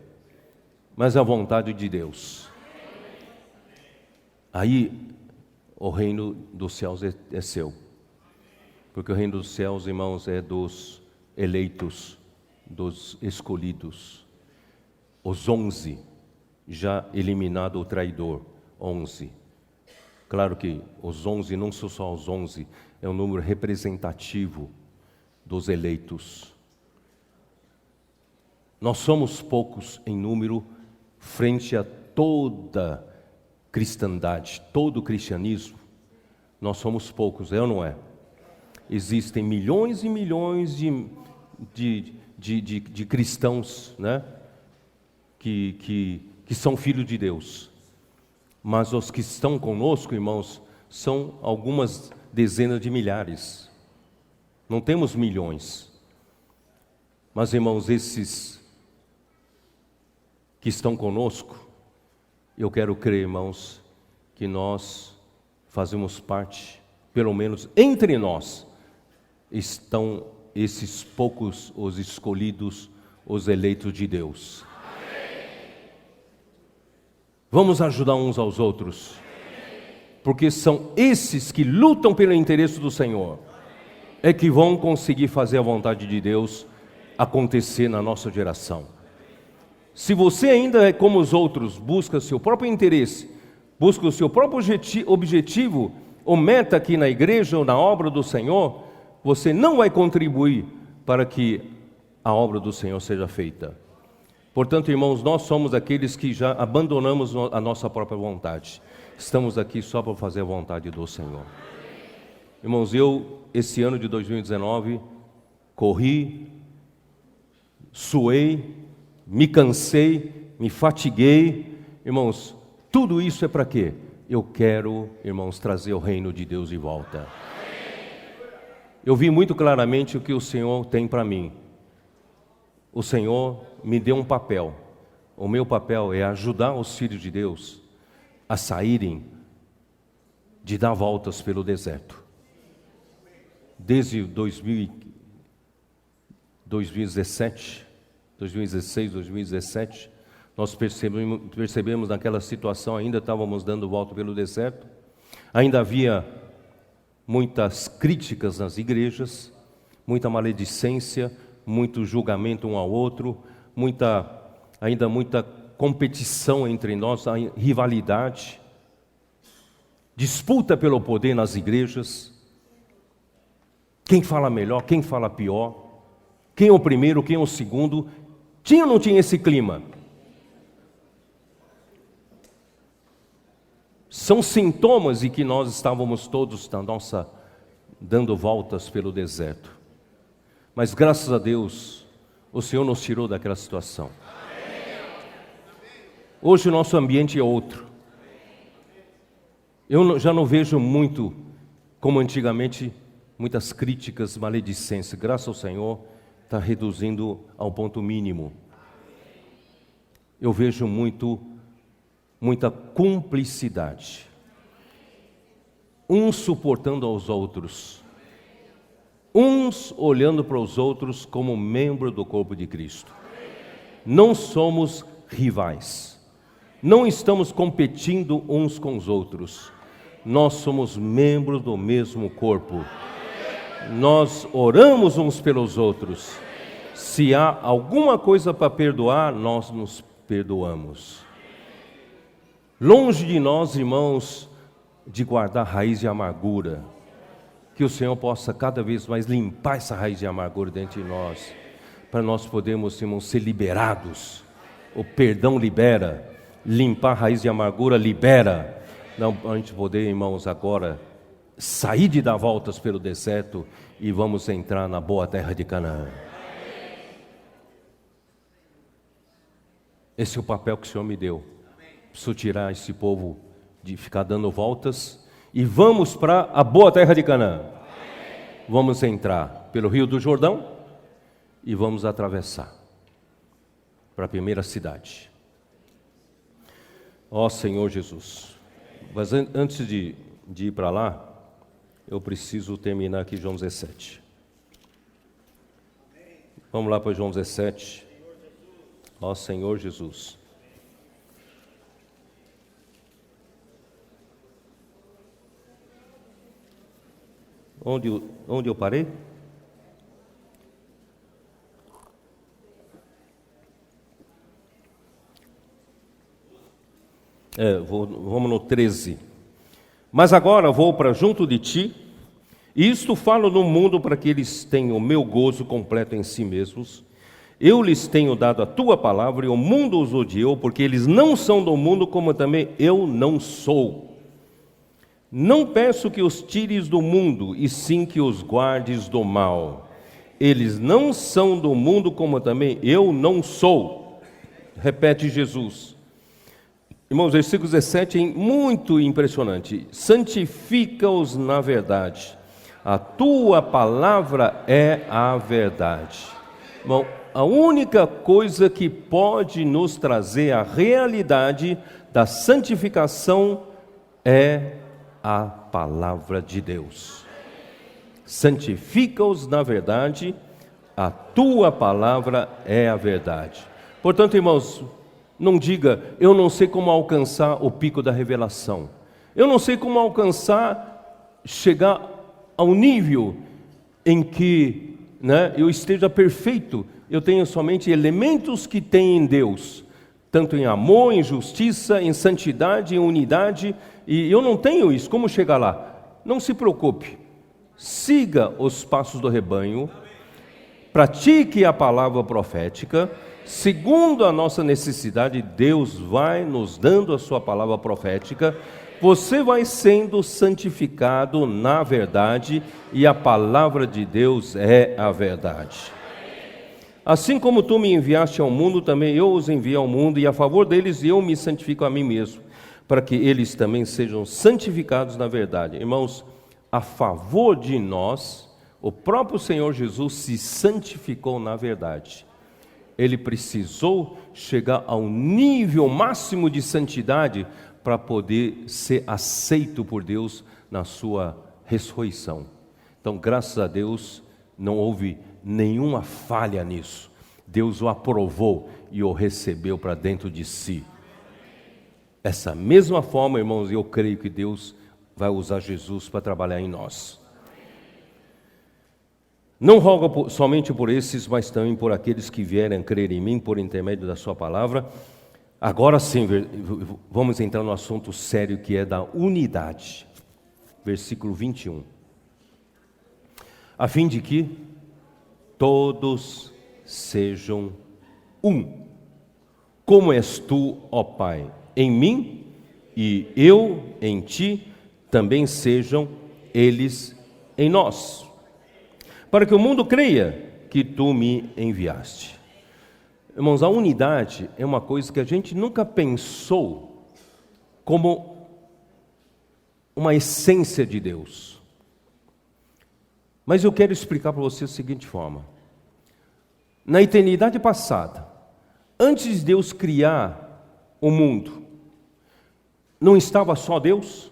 mas a vontade de Deus. Aí o reino dos céus é seu. Porque o reino dos céus, irmãos, é dos eleitos, dos escolhidos. Os 11, já eliminado o traidor, 11. Claro que os 11 não são só os 11, é um número representativo dos eleitos. Nós somos poucos em número frente a toda cristandade, todo o cristianismo. Nós somos poucos, é ou não é? Existem milhões e milhões de cristãos, né? que são filhos de Deus. Mas os que estão conosco, irmãos, são algumas dezenas de milhares. Não temos milhões. Mas, irmãos, esses que estão conosco, eu quero crer, irmãos, que nós fazemos parte, pelo menos entre nós, estão esses poucos, os escolhidos, os eleitos de Deus. Vamos ajudar uns aos outros, porque são esses que lutam pelo interesse do Senhor, é que vão conseguir fazer a vontade de Deus acontecer na nossa geração. Se você ainda é como os outros, busca seu próprio interesse, busca o seu próprio objetivo ou meta aqui na igreja ou na obra do Senhor, você não vai contribuir para que a obra do Senhor seja feita. Portanto, irmãos, nós somos aqueles que já abandonamos a nossa própria vontade. Estamos aqui só para fazer a vontade do Senhor. Irmãos, esse ano de 2019, corri, suei, me cansei, me fatiguei. Irmãos, tudo isso é para quê? Eu quero, irmãos, trazer o reino de Deus de volta. Eu vi muito claramente o que o Senhor tem para mim. O Senhor me deu um papel. O meu papel é ajudar os filhos de Deus a saírem de dar voltas pelo deserto. Desde 2017, 2016, 2017, nós percebemos naquela situação, ainda estávamos dando volta pelo deserto. Ainda havia muitas críticas nas igrejas, muita maledicência, muito julgamento um ao outro, ainda muita competição entre nós, a rivalidade, disputa pelo poder nas igrejas, quem fala melhor, quem fala pior, quem é o primeiro, quem é o segundo. Tinha ou não tinha esse clima? São sintomas de que nós estávamos todos dando voltas pelo deserto. Mas graças a Deus, o Senhor nos tirou daquela situação. Hoje o nosso ambiente é outro. Eu já não vejo muito, como antigamente, muitas críticas, maledicência. Graças ao Senhor, está reduzindo ao ponto mínimo. Eu vejo muita cumplicidade. Uns suportando aos outros. Uns olhando para os outros como membro do corpo de Cristo. Não somos rivais. Não estamos competindo uns com os outros. Nós somos membros do mesmo corpo. Nós oramos uns pelos outros. Se há alguma coisa para perdoar, nós nos perdoamos. Longe de nós, irmãos, de guardar raiz de amargura. Que o Senhor possa cada vez mais limpar essa raiz de amargura dentro de nós, para nós podermos, irmãos, ser liberados. O perdão libera, limpar a raiz de amargura libera. Não, a gente poder, irmãos, agora sair de dar voltas pelo deserto e vamos entrar na boa terra de Canaã. Esse é o papel que o Senhor me deu. Preciso tirar esse povo de ficar dando voltas e vamos para a boa terra de Canaã. Vamos entrar pelo Rio do Jordão e vamos atravessar para a primeira cidade. Ó Senhor Jesus. Mas antes de ir para lá, eu preciso terminar aqui João 17. Vamos lá para João 17. Ó Senhor Jesus. Onde eu parei? Vamos no 13. Mas agora vou para junto de ti, e isto falo no mundo para que eles tenham o meu gozo completo em si mesmos. Eu lhes tenho dado a tua palavra, e o mundo os odiou, porque eles não são do mundo, como também eu não sou. Não peço que os tires do mundo, e sim que os guardes do mal. Eles não são do mundo, como também eu não sou. Repete Jesus. Irmãos, versículo 17 é muito impressionante. Santifica-os na verdade. A tua palavra é a verdade. Bom, a única coisa que pode nos trazer a realidade da santificação é a palavra de Deus. Santifica-os na verdade, a tua palavra é a verdade. Portanto, irmãos, não diga, eu não sei como alcançar o pico da revelação. Eu não sei como chegar ao nível em que eu esteja perfeito. Eu tenho somente elementos que tem em Deus, tanto em amor, em justiça, em santidade, em unidade, e eu não tenho isso. Como chegar lá? Não se preocupe, siga os passos do rebanho, pratique a palavra profética, segundo a nossa necessidade, Deus vai nos dando a sua palavra profética, você vai sendo santificado na verdade, e a palavra de Deus é a verdade. Assim como tu me enviaste ao mundo, também eu os envio ao mundo, e a favor deles eu me santifico a mim mesmo, para que eles também sejam santificados na verdade. Irmãos, a favor de nós, o próprio Senhor Jesus se santificou na verdade. Ele precisou chegar ao nível máximo de santidade para poder ser aceito por Deus na sua ressurreição. Então, graças a Deus, não houve nenhuma falha nisso. Deus o aprovou e o recebeu para dentro de si. Essa mesma forma, irmãos, eu creio que Deus vai usar Jesus para trabalhar em nós. Não rogo somente por esses, mas também por aqueles que vierem a crer em mim por intermédio da sua palavra. Agora sim, vamos entrar no assunto sério que é da unidade. Versículo 21. A fim de que todos sejam um, como és tu, ó Pai, em mim e eu em ti, também sejam eles em nós, para que o mundo creia que tu me enviaste. Irmãos, a unidade é uma coisa que a gente nunca pensou como uma essência de Deus. Mas eu quero explicar para você da seguinte forma. Na eternidade passada, antes de Deus criar o mundo, não estava só Deus?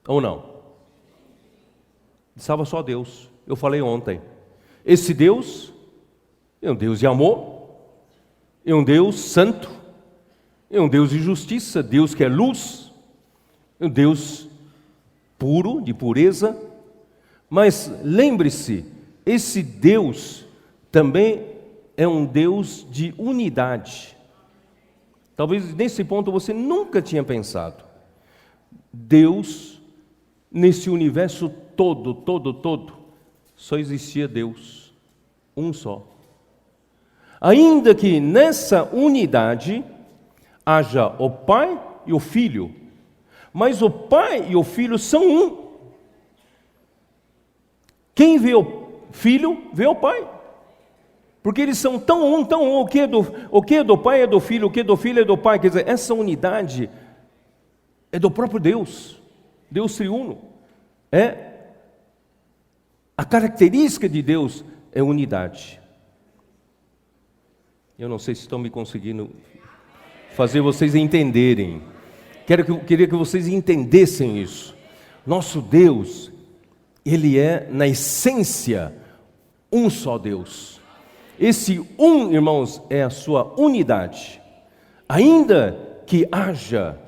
Ou não? Estava só Deus. Eu falei ontem. Esse Deus é um Deus de amor, é um Deus santo, é um Deus de justiça, Deus que é luz, é um Deus puro, de pureza. Mas lembre-se, esse Deus também é um Deus de unidade. Talvez nesse ponto você nunca tinha pensado. Deus, nesse universo todo, só existia Deus, um só. Ainda que nessa unidade haja o Pai e o Filho, mas o Pai e o Filho são um. Quem vê o Filho, vê o Pai. Porque eles são tão um. O que é do Pai é do Filho, o que é do Filho é do Pai. Quer dizer, essa unidade é do próprio Deus, Deus triuno. A característica de Deus é unidade. Eu não sei se estão me conseguindo fazer vocês entenderem. Queria que vocês entendessem isso. Nosso Deus, Ele é, na essência, um só Deus. Esse um, irmãos, é a sua unidade. Ainda que haja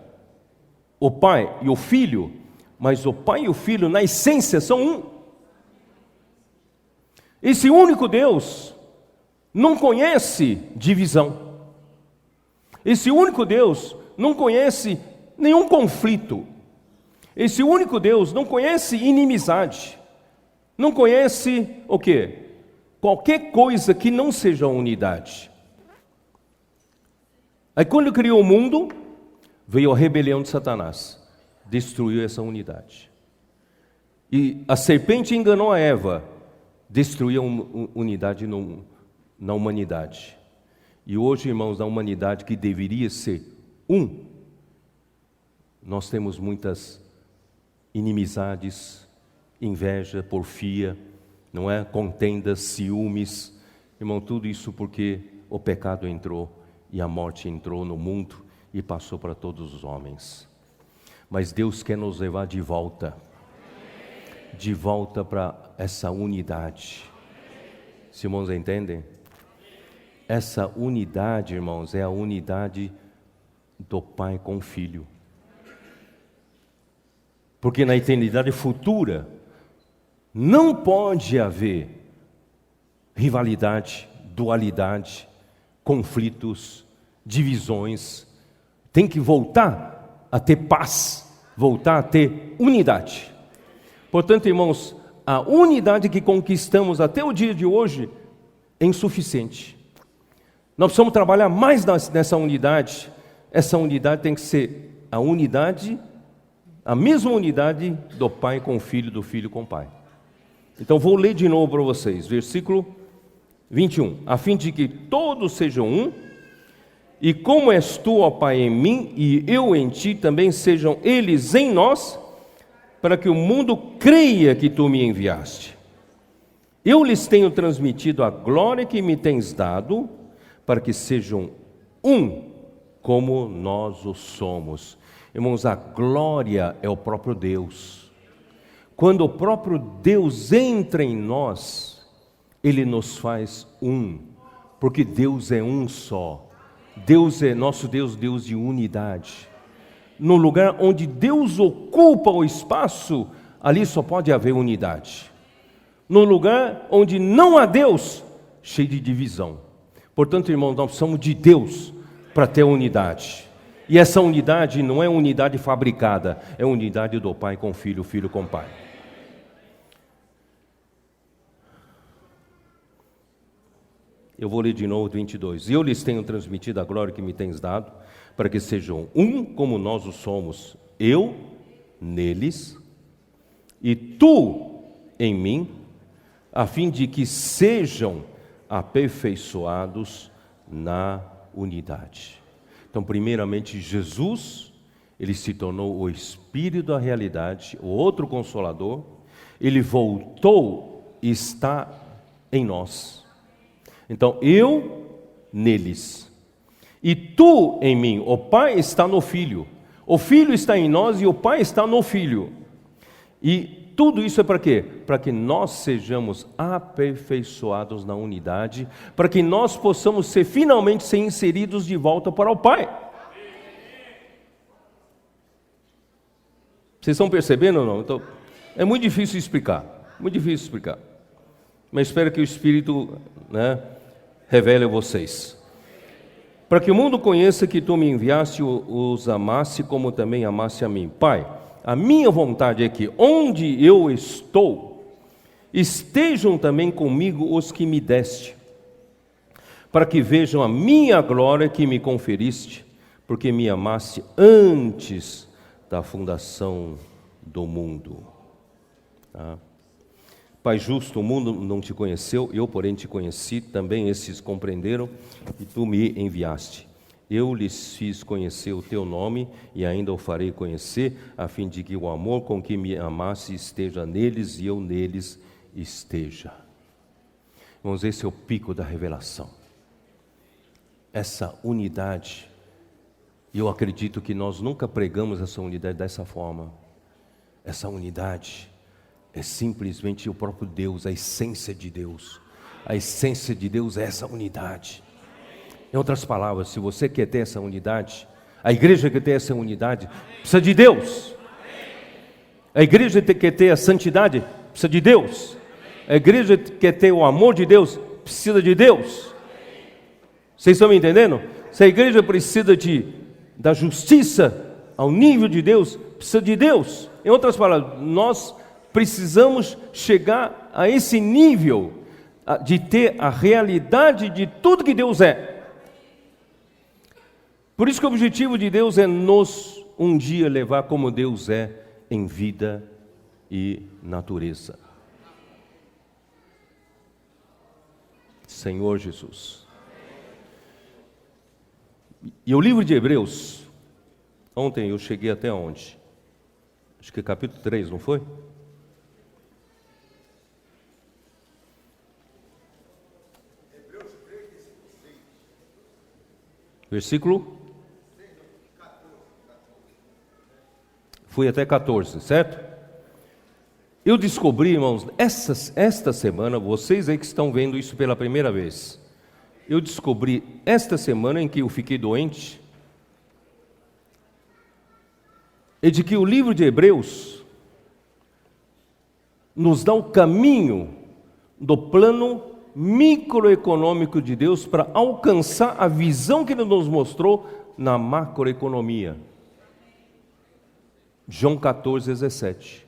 o Pai e o Filho, mas o Pai e o Filho, na essência, são um. Esse único Deus não conhece divisão. Esse único Deus não conhece nenhum conflito. Esse único Deus não conhece inimizade. Não conhece o quê? Qualquer coisa que não seja unidade. Aí quando criou o mundo, veio a rebelião de Satanás. Destruiu essa unidade. E a serpente enganou a Eva. Destruiu a unidade na humanidade. E hoje, irmãos, na humanidade que deveria ser um, nós temos muitas inimizades, inveja, porfia, não é? Contendas, ciúmes. Irmão, tudo isso porque o pecado entrou e a morte entrou no mundo e passou para todos os homens. Mas Deus quer nos levar de volta para essa unidade. Os irmãos entendem? Essa unidade, irmãos, é a unidade do Pai com o Filho. Porque na eternidade futura não pode haver rivalidade, dualidade, conflitos, divisões. Tem que voltar a ter paz, voltar a ter unidade. Portanto, irmãos, a unidade que conquistamos até o dia de hoje é insuficiente. Nós precisamos trabalhar mais nessa unidade. Essa unidade tem que ser a unidade, a mesma unidade do Pai com o Filho, do Filho com o Pai. Então vou ler de novo para vocês, versículo 21. A fim de que todos sejam um, e como és tu, ó Pai, em mim, e eu em ti, também sejam eles em nós, para que o mundo creia que tu me enviaste. Eu lhes tenho transmitido a glória que me tens dado, para que sejam um, como nós o somos. Irmãos, a glória é o próprio Deus. Quando o próprio Deus entra em nós, Ele nos faz um, porque Deus é um só. Deus é nosso Deus, Deus de unidade. No lugar onde Deus ocupa o espaço, ali só pode haver unidade. No lugar onde não há Deus, cheio de divisão. Portanto, irmãos, nós precisamos de Deus para ter unidade. E essa unidade não é unidade fabricada, é unidade do pai com o filho com o pai. Eu vou ler de novo o 22. Eu lhes tenho transmitido a glória que me tens dado, para que sejam um como nós o somos, eu neles e tu em mim, a fim de que sejam aperfeiçoados na unidade. Então, primeiramente, Jesus, ele se tornou o Espírito da realidade, o outro Consolador, ele voltou e está em nós. Então, eu neles, e tu em mim. O Pai está no Filho, o Filho está em nós e o Pai está no Filho. E tudo isso é para quê? Para que nós sejamos aperfeiçoados na unidade, para que nós possamos finalmente ser inseridos de volta para o Pai. Vocês estão percebendo ou não? Então, é muito difícil explicar, mas espero que o Espírito, revele a vocês. Para que o mundo conheça que tu me enviaste, os amasse como também amasse a mim. Pai, a minha vontade é que onde eu estou, estejam também comigo os que me deste, para que vejam a minha glória que me conferiste, porque me amaste antes da fundação do mundo. Tá? Pai justo, o mundo não te conheceu, eu porém te conheci, também esses compreenderam, e tu me enviaste. Eu lhes fiz conhecer o teu nome e ainda o farei conhecer, a fim de que o amor com que me amaste esteja neles e eu neles esteja. Irmãos, esse é o pico da revelação. Essa unidade, e eu acredito que nós nunca pregamos essa unidade dessa forma. Essa unidade é simplesmente o próprio Deus, a essência de Deus. A essência de Deus é essa unidade. Em outras palavras, se você quer ter essa unidade, a igreja quer ter essa unidade, precisa de Deus. A igreja quer ter a santidade, precisa de Deus. A igreja quer ter o amor de Deus, precisa de Deus. Vocês estão me entendendo? Se a igreja precisa da justiça ao nível de Deus, precisa de Deus. Em outras palavras, nós precisamos chegar a esse nível de ter a realidade de tudo que Deus é. Por isso que o objetivo de Deus é nos um dia levar como Deus é em vida e natureza. Senhor Jesus. E o livro de Hebreus, ontem eu cheguei até onde? Acho que capítulo 3, não foi? Versículo? Fui até 14, certo? Eu descobri, irmãos, esta semana, vocês aí que estão vendo isso pela primeira vez, eu descobri esta semana em que eu fiquei doente, é de que o livro de Hebreus nos dá o caminho do plano microeconômico de Deus para alcançar a visão que Ele nos mostrou na macroeconomia. João 14, 17.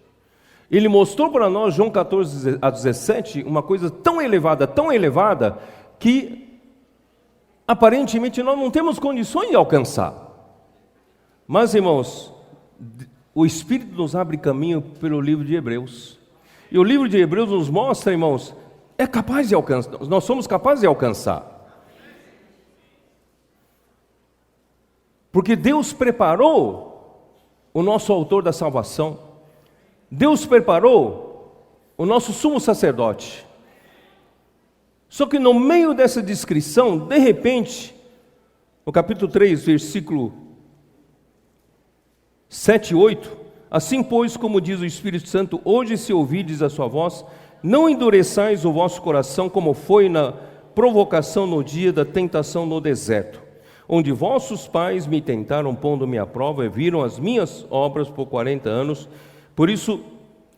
Ele mostrou para nós, João 14 a 17, uma coisa tão elevada, que aparentemente nós não temos condições de alcançar. Mas, irmãos, o Espírito nos abre caminho pelo livro de Hebreus. E o livro de Hebreus nos mostra, irmãos, é capaz de alcançar, nós somos capazes de alcançar. Porque Deus preparou o nosso autor da salvação. Deus preparou o nosso sumo sacerdote. Só que no meio dessa descrição, de repente, no capítulo 3, versículo 7 e 8, assim pois, como diz o Espírito Santo, hoje se ouvides a sua voz, não endureçais o vosso coração como foi na provocação no dia da tentação no deserto, onde vossos pais me tentaram pondo-me à prova e viram as minhas obras por 40 anos. Por isso,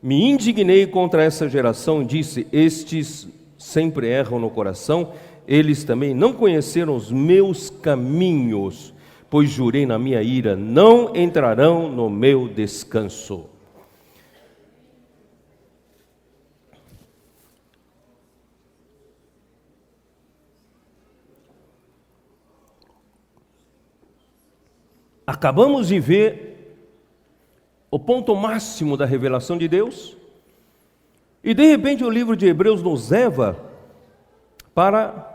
Me indignei contra essa geração e disse: estes sempre erram no coração, eles também não conheceram os meus caminhos, pois jurei na minha ira, não entrarão no meu descanso. Acabamos de ver o ponto máximo da revelação de Deus, e de repente o livro de Hebreus nos leva para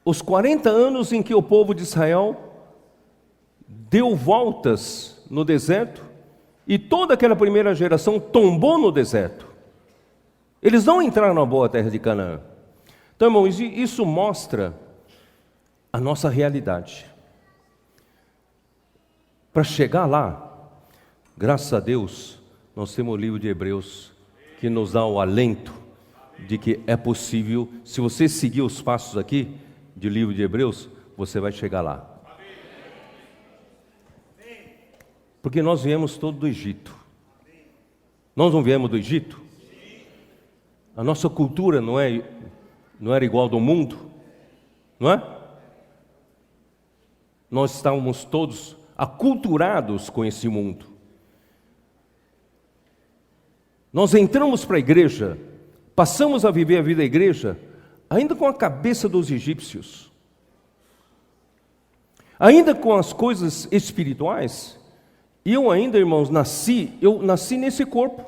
os 40 anos em que o povo de Israel deu voltas no deserto, e toda aquela primeira geração tombou no deserto. Eles não entraram na boa terra de Canaã. Então, irmãos, isso mostra a nossa realidade. Para chegar lá, graças a Deus, nós temos o livro de Hebreus, que nos dá o alento de que é possível. Se você seguir os passos aqui do livro de Hebreus, você vai chegar lá. Porque nós viemos todos do Egito. Nós não viemos do Egito? A nossa cultura não era igual do mundo, não é? Nós estávamos todos aculturados com esse mundo. Nós entramos para a igreja, passamos a viver a vida da igreja, ainda com a cabeça dos egípcios, ainda com as coisas espirituais. Eu ainda, irmãos, nasci nesse corpo.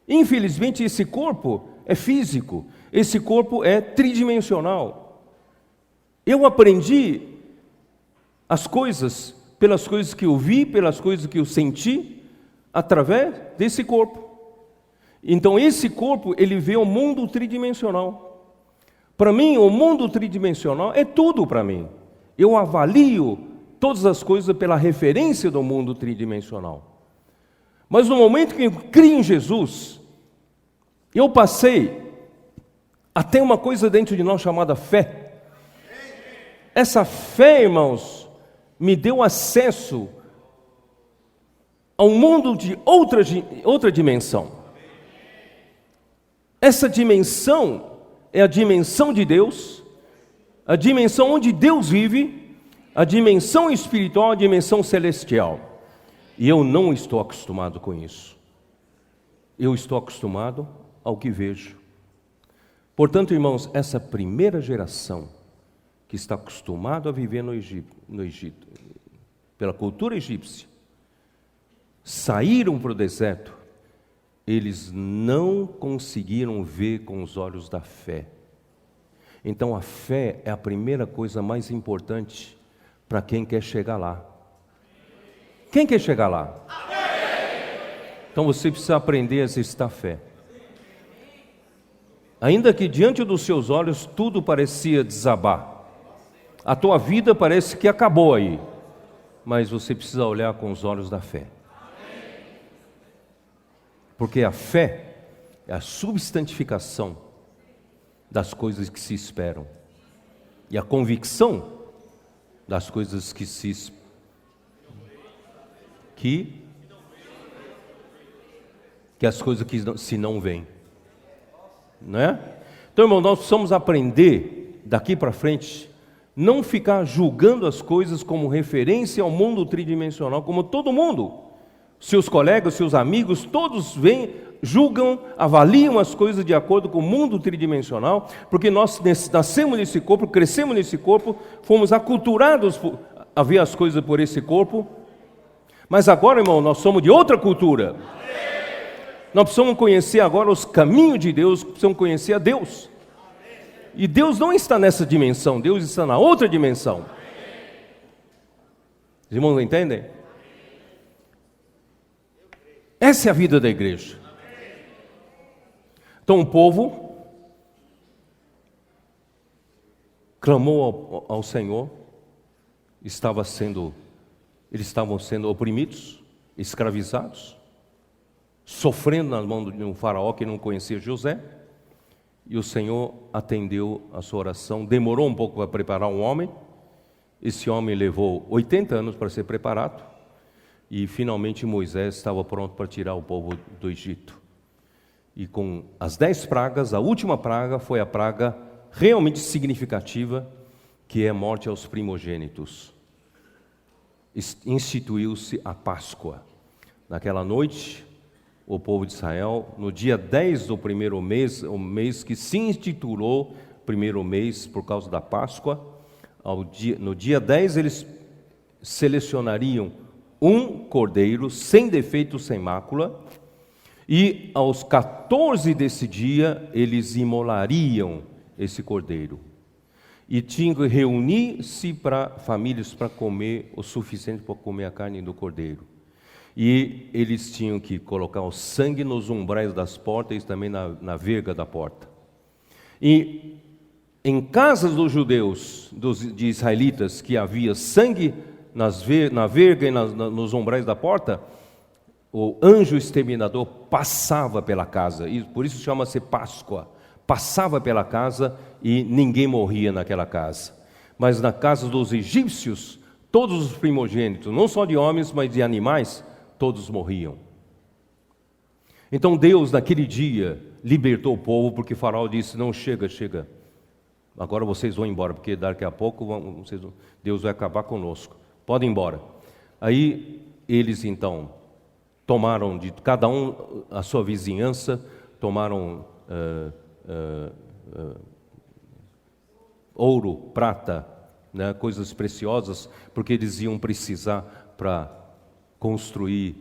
Infelizmente, esse corpo é físico, esse corpo é tridimensional. Eu aprendi as coisas pelas coisas que eu vi, pelas coisas que eu senti, através desse corpo. Então esse corpo, ele vê o mundo tridimensional. Para mim, o mundo tridimensional é tudo para mim. Eu avalio todas as coisas pela referência do mundo tridimensional. Mas no momento que eu criei em Jesus, eu passei a ter uma coisa dentro de nós chamada fé. Essa fé, irmãos, me deu acesso a um mundo de outra dimensão. Essa dimensão é a dimensão de Deus, a dimensão onde Deus vive, a dimensão espiritual, a dimensão celestial. E eu não estou acostumado com isso. Eu estou acostumado ao que vejo. Portanto, irmãos, essa primeira geração que está acostumado a viver no Egito, pela cultura egípcia, saíram para o deserto, eles não conseguiram ver com os olhos da fé. Então a fé é a primeira coisa mais importante para quem quer chegar lá. Quem quer chegar lá? Então você precisa aprender a exercitar fé. Ainda que diante dos seus olhos tudo parecia desabar, a tua vida parece que acabou aí, mas você precisa olhar com os olhos da fé. Porque a fé é a substantificação das coisas que se esperam e a convicção das coisas que as coisas que se não veem, não é? Então, irmão, nós precisamos aprender daqui para frente, não ficar julgando as coisas como referência ao mundo tridimensional, como todo mundo, seus colegas, seus amigos, todos vêm, julgam, avaliam as coisas de acordo com o mundo tridimensional, porque nós nascemos nesse corpo, crescemos nesse corpo, fomos aculturados a ver as coisas por esse corpo, mas agora, irmão, nós somos de outra cultura. Nós precisamos conhecer agora os caminhos de Deus, precisamos conhecer a Deus. E Deus não está nessa dimensão, Deus está na outra dimensão. Os irmãos entendem? Essa é a vida da igreja. Então o povo clamou ao Senhor, eles estavam sendo oprimidos, escravizados, sofrendo na mão de um faraó que não conhecia José, e o Senhor atendeu a sua oração. Demorou um pouco para preparar um homem. Esse homem levou 80 anos para ser preparado, e finalmente Moisés estava pronto para tirar o povo do Egito. E com as 10 pragas, a última praga foi a praga realmente significativa, que é a morte aos primogênitos. Instituiu-se a Páscoa. Naquela noite, o povo de Israel, no dia 10 do primeiro mês, o mês que se intitulou primeiro mês por causa da Páscoa, no dia 10 eles selecionariam um cordeiro sem defeito, sem mácula, e aos 14 desse dia eles imolariam esse cordeiro. E tinham que reunir-se para famílias para comer o suficiente para comer a carne do cordeiro. E eles tinham que colocar o sangue nos umbrais das portas e também na verga da porta. E em casas dos judeus, de israelitas, que havia sangue na verga e nos umbrais da porta, o anjo exterminador passava pela casa, e por isso chama-se Páscoa. Passava pela casa e ninguém morria naquela casa. Mas na casa dos egípcios, todos os primogênitos, não só de homens, mas de animais, todos morriam. Então Deus, naquele dia, libertou o povo, porque Faraó disse: não, chega, agora vocês vão embora, porque daqui a pouco Deus vai acabar conosco, podem ir embora. Aí eles então tomaram de cada um a sua vizinhança, tomaram ouro, prata, né, coisas preciosas, porque eles iam precisar para construir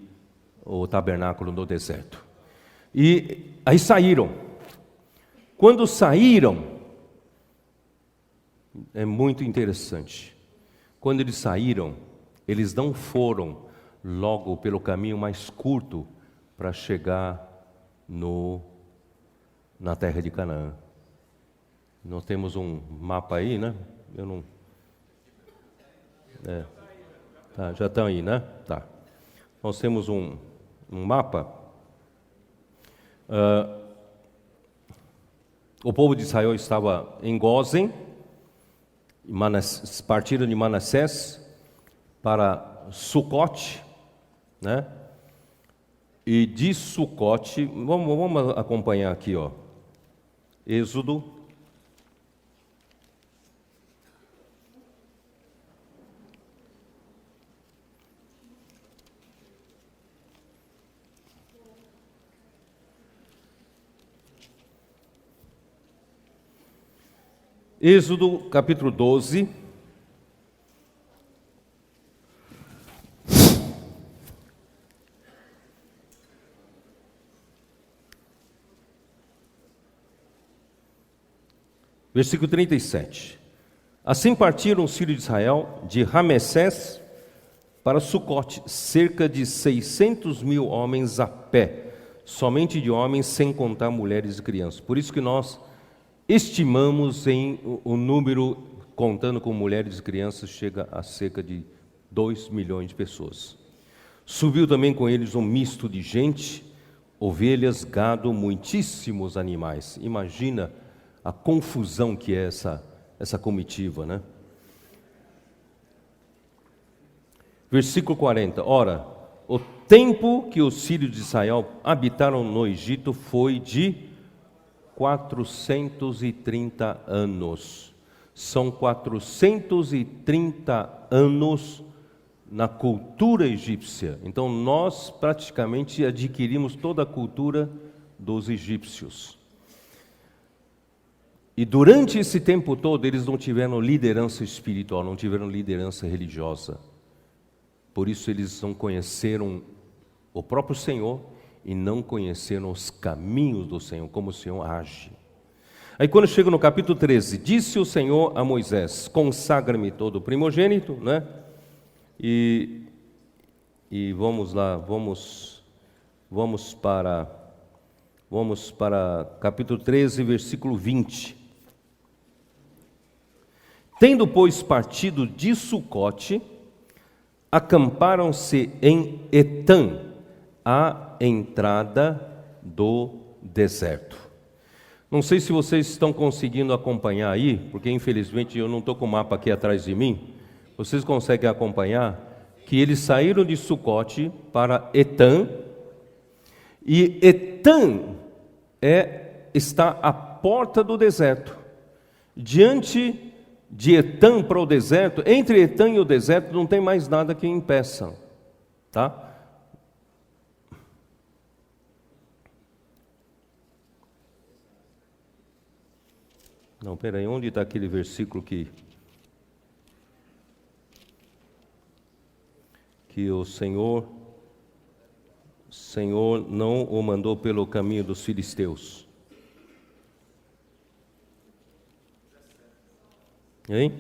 o tabernáculo no deserto. E aí saíram. Quando saíram, é muito interessante. Quando eles saíram, eles não foram logo pelo caminho mais curto para chegar na terra de Canaã. Nós temos um mapa aí, né? Tá, já estão aí, né? Tá. Nós temos um mapa. O povo de Israel estava em Gósen, partiram de Manassés para Sucote, né? E de Sucote, vamos acompanhar aqui, ó. Êxodo. Êxodo capítulo 12. Versículo 37. Assim partiram os filhos de Israel de Ramessés para Sucote, cerca de 600.000 homens a pé, somente de homens, sem contar mulheres e crianças. Por isso que nós estimamos o número, contando com mulheres e crianças, chega a cerca de 2 milhões de pessoas. Subiu também com eles um misto de gente, ovelhas, gado, muitíssimos animais. Imagina a confusão que é essa comitiva, né? Versículo 40. Ora, o tempo que os filhos de Israel habitaram no Egito foi de 430 anos. São 430 anos na cultura egípcia. Então nós praticamente adquirimos toda a cultura dos egípcios. E durante esse tempo todo eles não tiveram liderança espiritual, não tiveram liderança religiosa. Por isso eles não conheceram o próprio Senhor e não conheceram os caminhos do Senhor, como o Senhor age. Aí quando chega no capítulo 13, disse o Senhor a Moisés: consagra-me todo o primogênito, né? E vamos lá, vamos para capítulo 13, versículo 20. Tendo, pois, partido de Sucote, acamparam-se em Etã, à entrada do deserto. Não sei se vocês estão conseguindo acompanhar aí, porque infelizmente eu não estou com o mapa aqui atrás de mim. Vocês conseguem acompanhar que eles saíram de Sucote para Etã, e Etã está à porta do deserto. Diante de Etã para o deserto, entre Etã e o deserto não tem mais nada que impeça, tá? Não, peraí, onde está aquele versículo que o Senhor não o mandou pelo caminho dos filisteus? Hein?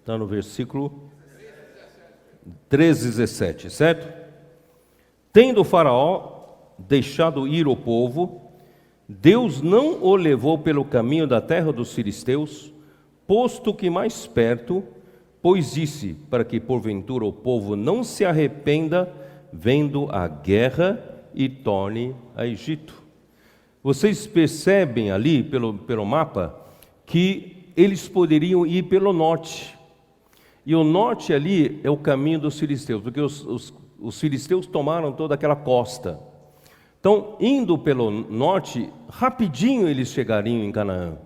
Está no versículo 13, 17, certo? Tendo o faraó deixado ir o povo, Deus não o levou pelo caminho da terra dos filisteus, posto que mais perto, pois disse, para que porventura o povo não se arrependa, vendo a guerra e torne a Egito. Vocês percebem ali, pelo mapa, que eles poderiam ir pelo norte. E o norte ali é o caminho dos filisteus, porque os filisteus tomaram toda aquela costa. Então, indo pelo norte, rapidinho eles chegariam em Canaã.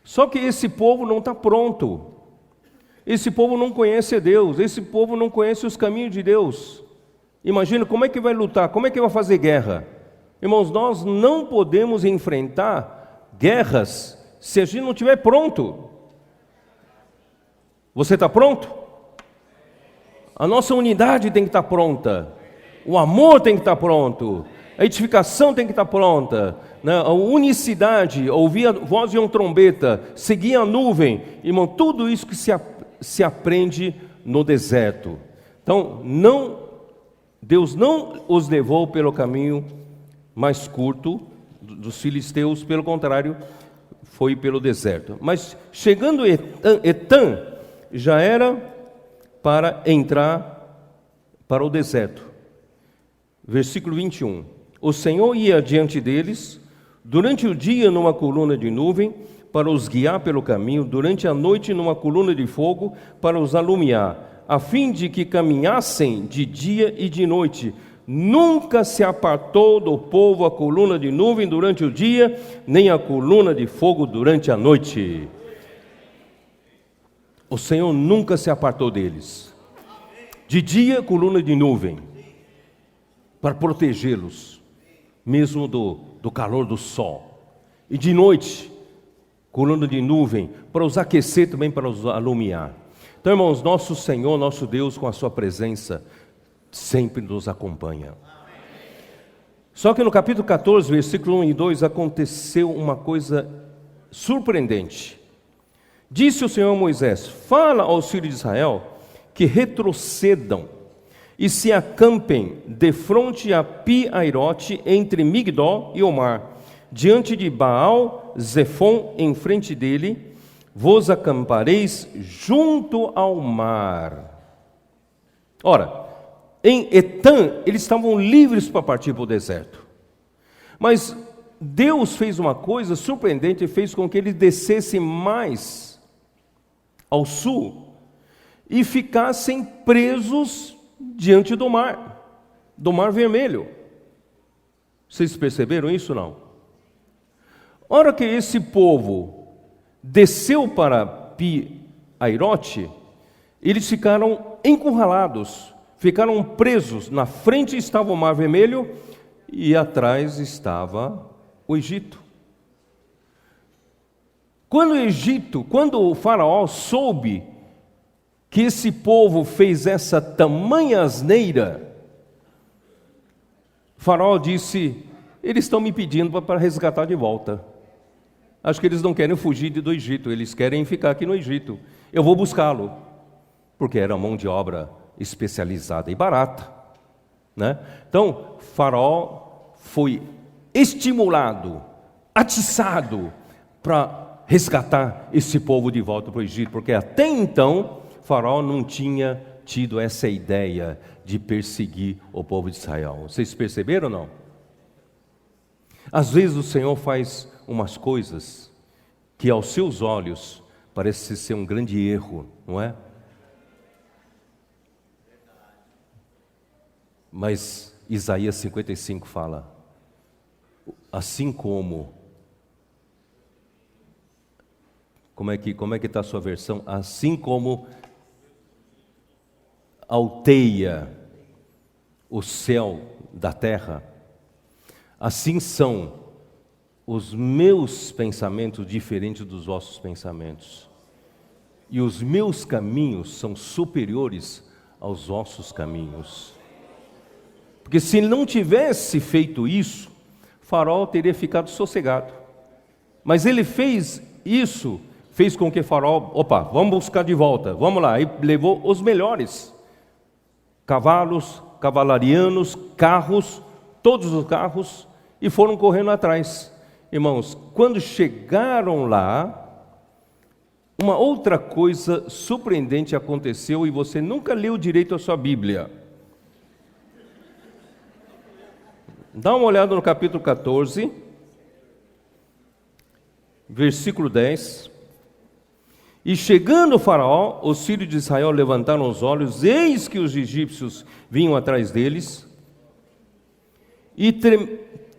Só que esse povo não está pronto. Esse povo não conhece Deus, esse povo não conhece os caminhos de Deus. Imagina como é que vai lutar, como é que vai fazer guerra. Irmãos, nós não podemos enfrentar guerras se a gente não estiver pronto. Você está pronto? A nossa unidade tem que estar pronta. O amor tem que estar pronto. A edificação tem que estar pronta, né? A unicidade, ouvir a voz de uma trombeta, seguir a nuvem, irmão, tudo isso que se aprende no deserto. Então, Deus não os levou pelo caminho mais curto dos filisteus, pelo contrário, foi pelo deserto. Mas chegando Etã, já era para entrar para o deserto. Versículo 21. O Senhor ia diante deles, durante o dia numa coluna de nuvem, para os guiar pelo caminho, durante a noite numa coluna de fogo, para os alumiar, a fim de que caminhassem de dia e de noite. Nunca se apartou do povo a coluna de nuvem durante o dia, nem a coluna de fogo durante a noite. O Senhor nunca se apartou deles. De dia, coluna de nuvem, para protegê-los, mesmo do calor do sol. E de noite, coluna de nuvem, para os aquecer também, para os alumiar. Então, irmãos, nosso Senhor, nosso Deus, com a sua presença, sempre nos acompanha. Só que no capítulo 14, versículo 1 e 2, aconteceu uma coisa surpreendente. Disse o Senhor a Moisés: fala aos filhos de Israel que retrocedam e se acampem defronte a Pi-Airote, entre Migdol e o mar, diante de Baal-Zefon, em frente dele, vos acampareis junto ao mar. Ora, em Etã, eles estavam livres para partir para o deserto. Mas Deus fez uma coisa surpreendente e fez com que eles descessem mais ao sul e ficassem presos diante do Mar Vermelho. Vocês perceberam isso, não? Hora que esse povo desceu para Pi-Airote, eles ficaram encurralados, ficaram presos. Na frente estava o Mar Vermelho e atrás estava o Egito. Quando o faraó soube que esse povo fez essa tamanha asneira, o faraó disse: eles estão me pedindo para resgatar de volta. Acho que eles não querem fugir do Egito, eles querem ficar aqui no Egito. Eu vou buscá-lo, porque era mão de obra especializada e barata, né? Então, faraó foi estimulado, atiçado para resgatar esse povo de volta para o Egito, porque até então faraó não tinha tido essa ideia de perseguir o povo de Israel. Vocês perceberam ou não? Às vezes o Senhor faz umas coisas que aos seus olhos Parece ser um grande erro, não é? Mas Isaías 55 fala, assim como é que está a sua versão? Assim como alteia o céu da terra, assim são os meus pensamentos diferentes dos vossos pensamentos, e os meus caminhos são superiores aos vossos caminhos. Porque se ele não tivesse feito isso, Faraó teria ficado sossegado. Mas ele fez isso, fez com que Faraó, vamos buscar de volta, vamos lá, e levou os melhores, cavalos, cavalarianos, carros, todos os carros, e foram correndo atrás. Irmãos, quando chegaram lá, uma outra coisa surpreendente aconteceu, e você nunca leu direito a sua Bíblia. Dá uma olhada no capítulo 14, versículo 10. E chegando o Faraó, os filhos de Israel levantaram os olhos, eis que os egípcios vinham atrás deles, e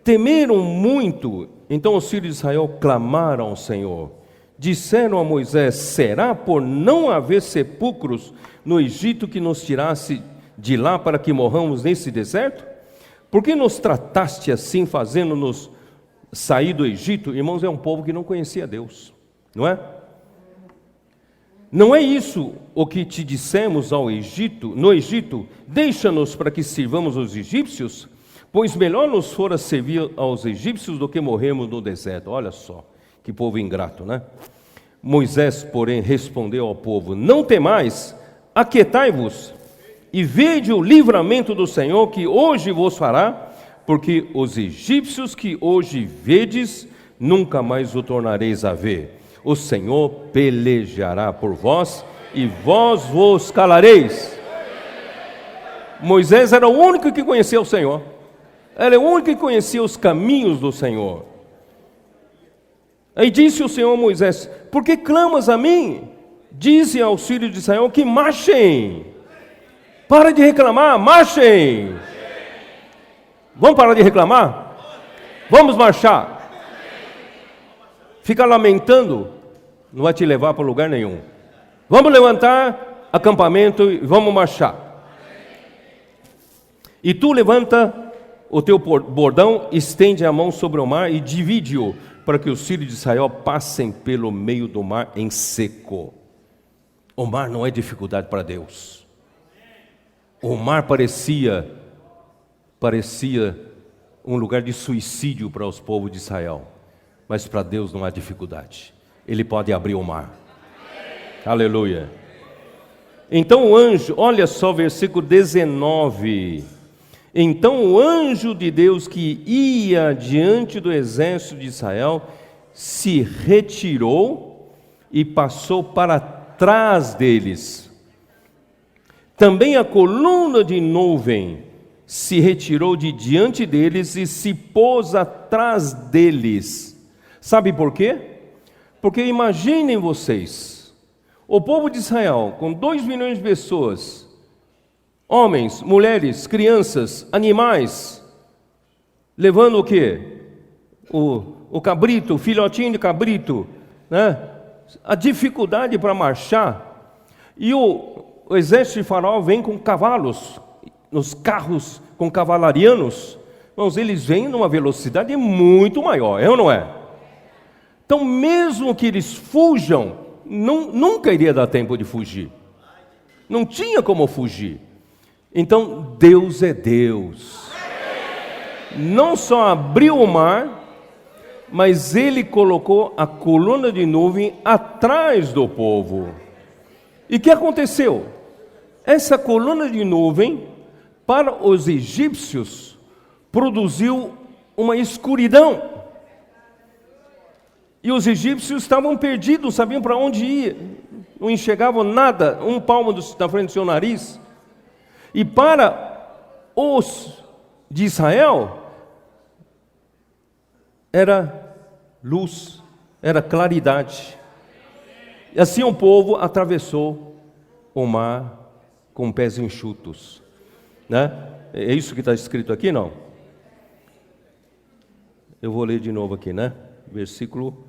temeram muito. Então os filhos de Israel clamaram ao Senhor. Disseram a Moisés: será por não haver sepulcros no Egito que nos tirasse de lá para que morramos nesse deserto? Por que nos trataste assim, fazendo-nos sair do Egito? Irmãos, é um povo que não conhecia Deus, não é? Não é isso o que te dissemos no Egito, deixa-nos para que sirvamos os egípcios, pois melhor nos fora servir aos egípcios do que morrermos no deserto. Olha só, que povo ingrato, né? Moisés, porém, respondeu ao povo: não temais, aquietai-vos, e vede o livramento do Senhor que hoje vos fará, porque os egípcios que hoje vedes, nunca mais o tornareis a ver. O Senhor pelejará por vós, e vós vos calareis. Moisés era o único que conhecia o Senhor. Era o único que conhecia os caminhos do Senhor. Aí disse o Senhor a Moisés: por que clamas a mim? Dize aos filhos de Israel que marchem. Para de reclamar, marchem. Vamos parar de reclamar? Vamos marchar. Ficar lamentando não vai te levar para lugar nenhum. Vamos levantar acampamento e vamos marchar. E tu levanta o teu bordão, estende a mão sobre o mar e divide-o, para que os filhos de Israel passem pelo meio do mar em seco. O mar não é dificuldade para Deus. O mar parecia um lugar de suicídio para os povos de Israel, mas para Deus não há dificuldade. Ele pode abrir o mar. Aleluia. Então o anjo, olha só versículo 19. Então o anjo de Deus que ia diante do exército de Israel se retirou e passou para trás deles. Também a coluna de nuvem se retirou de diante deles e se pôs atrás deles. Sabe por quê? Porque imaginem vocês, o povo de Israel, com 2 milhões de pessoas, homens, mulheres, crianças, animais, levando o quê? O cabrito, o filhotinho de cabrito, né? A dificuldade para marchar. E o exército de Faraó vem com cavalos, nos carros com cavalarianos. Irmãos, eles vêm numa velocidade muito maior, é ou não é? Então, mesmo que eles fujam, nunca iria dar tempo de fugir. Não tinha como fugir. Então, Deus é Deus. Não só abriu o mar, mas Ele colocou a coluna de nuvem atrás do povo. E o que aconteceu? Essa coluna de nuvem, para os egípcios, produziu uma escuridão. E os egípcios estavam perdidos, não sabiam para onde ir, não enxergavam nada, um palmo da frente do seu nariz. E para os de Israel, era luz, era claridade. E assim o povo atravessou o mar com pés enxutos, né? É isso que está escrito aqui, não? Eu vou ler de novo aqui, né? Versículo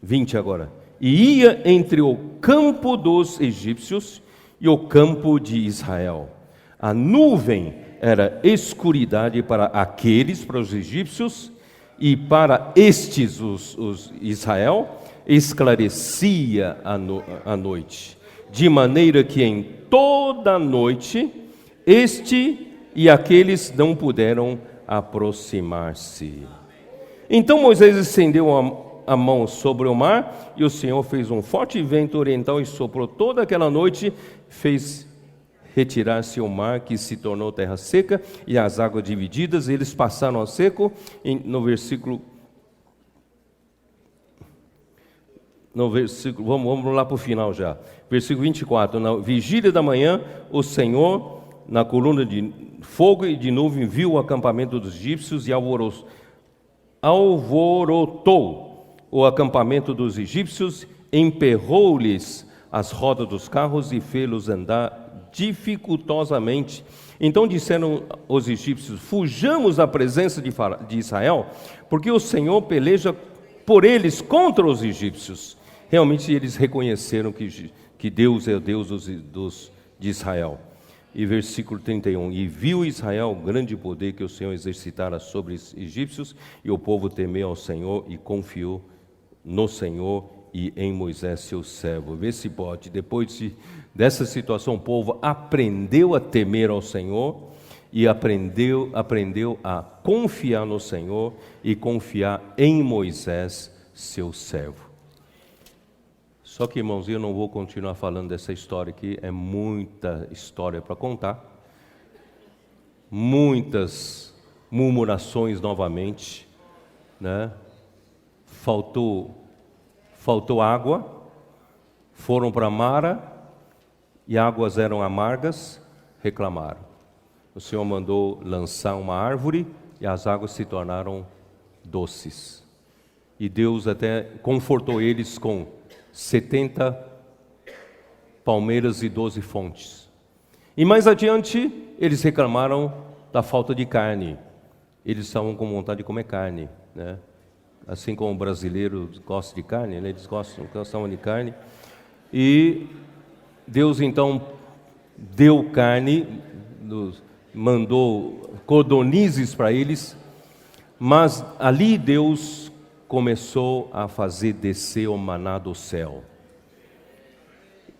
20 agora. E ia entre o campo dos egípcios e o campo de Israel. A nuvem era escuridade para aqueles, para os egípcios, e para estes, os Israel, esclarecia a noite. De maneira que em toda a noite, este e aqueles não puderam aproximar-se. Então Moisés estendeu a mão sobre o mar, e o Senhor fez um forte vento oriental e soprou toda aquela noite, fez retirar-se o mar, que se tornou terra seca, e as águas divididas, e eles passaram ao seco. No versículo, vamos lá para o final já. Versículo 24, na vigília da manhã, o Senhor, na coluna de fogo e de nuvem, viu o acampamento dos egípcios e alvorotou o acampamento dos egípcios, emperrou-lhes as rodas dos carros e fê-los andar dificultosamente. Então disseram os egípcios: fujamos da presença de Israel, porque o Senhor peleja por eles contra os egípcios. Realmente eles reconheceram que Deus é o Deus de Israel. E versículo 31, e viu Israel o grande poder que o Senhor exercitara sobre os egípcios, e o povo temeu ao Senhor e confiou no Senhor e em Moisés seu servo. Vê se pode, depois dessa situação, o povo aprendeu a temer ao Senhor e aprendeu a confiar no Senhor e confiar em Moisés seu servo. Só que, irmãos, eu não vou continuar falando dessa história aqui, é muita história para contar, muitas murmurações novamente, né? Faltou água, foram para Mara, e águas eram amargas, reclamaram. O Senhor mandou lançar uma árvore, e as águas se tornaram doces. E Deus até confortou eles com 70 palmeiras e 12 fontes. E mais adiante, eles reclamaram da falta de carne. Eles estavam com vontade de comer carne, né? Assim como o brasileiro gosta de carne, né? Eles gostavam de carne. E Deus então deu carne, mandou codornizes para eles, mas ali Deus começou a fazer descer o maná do céu.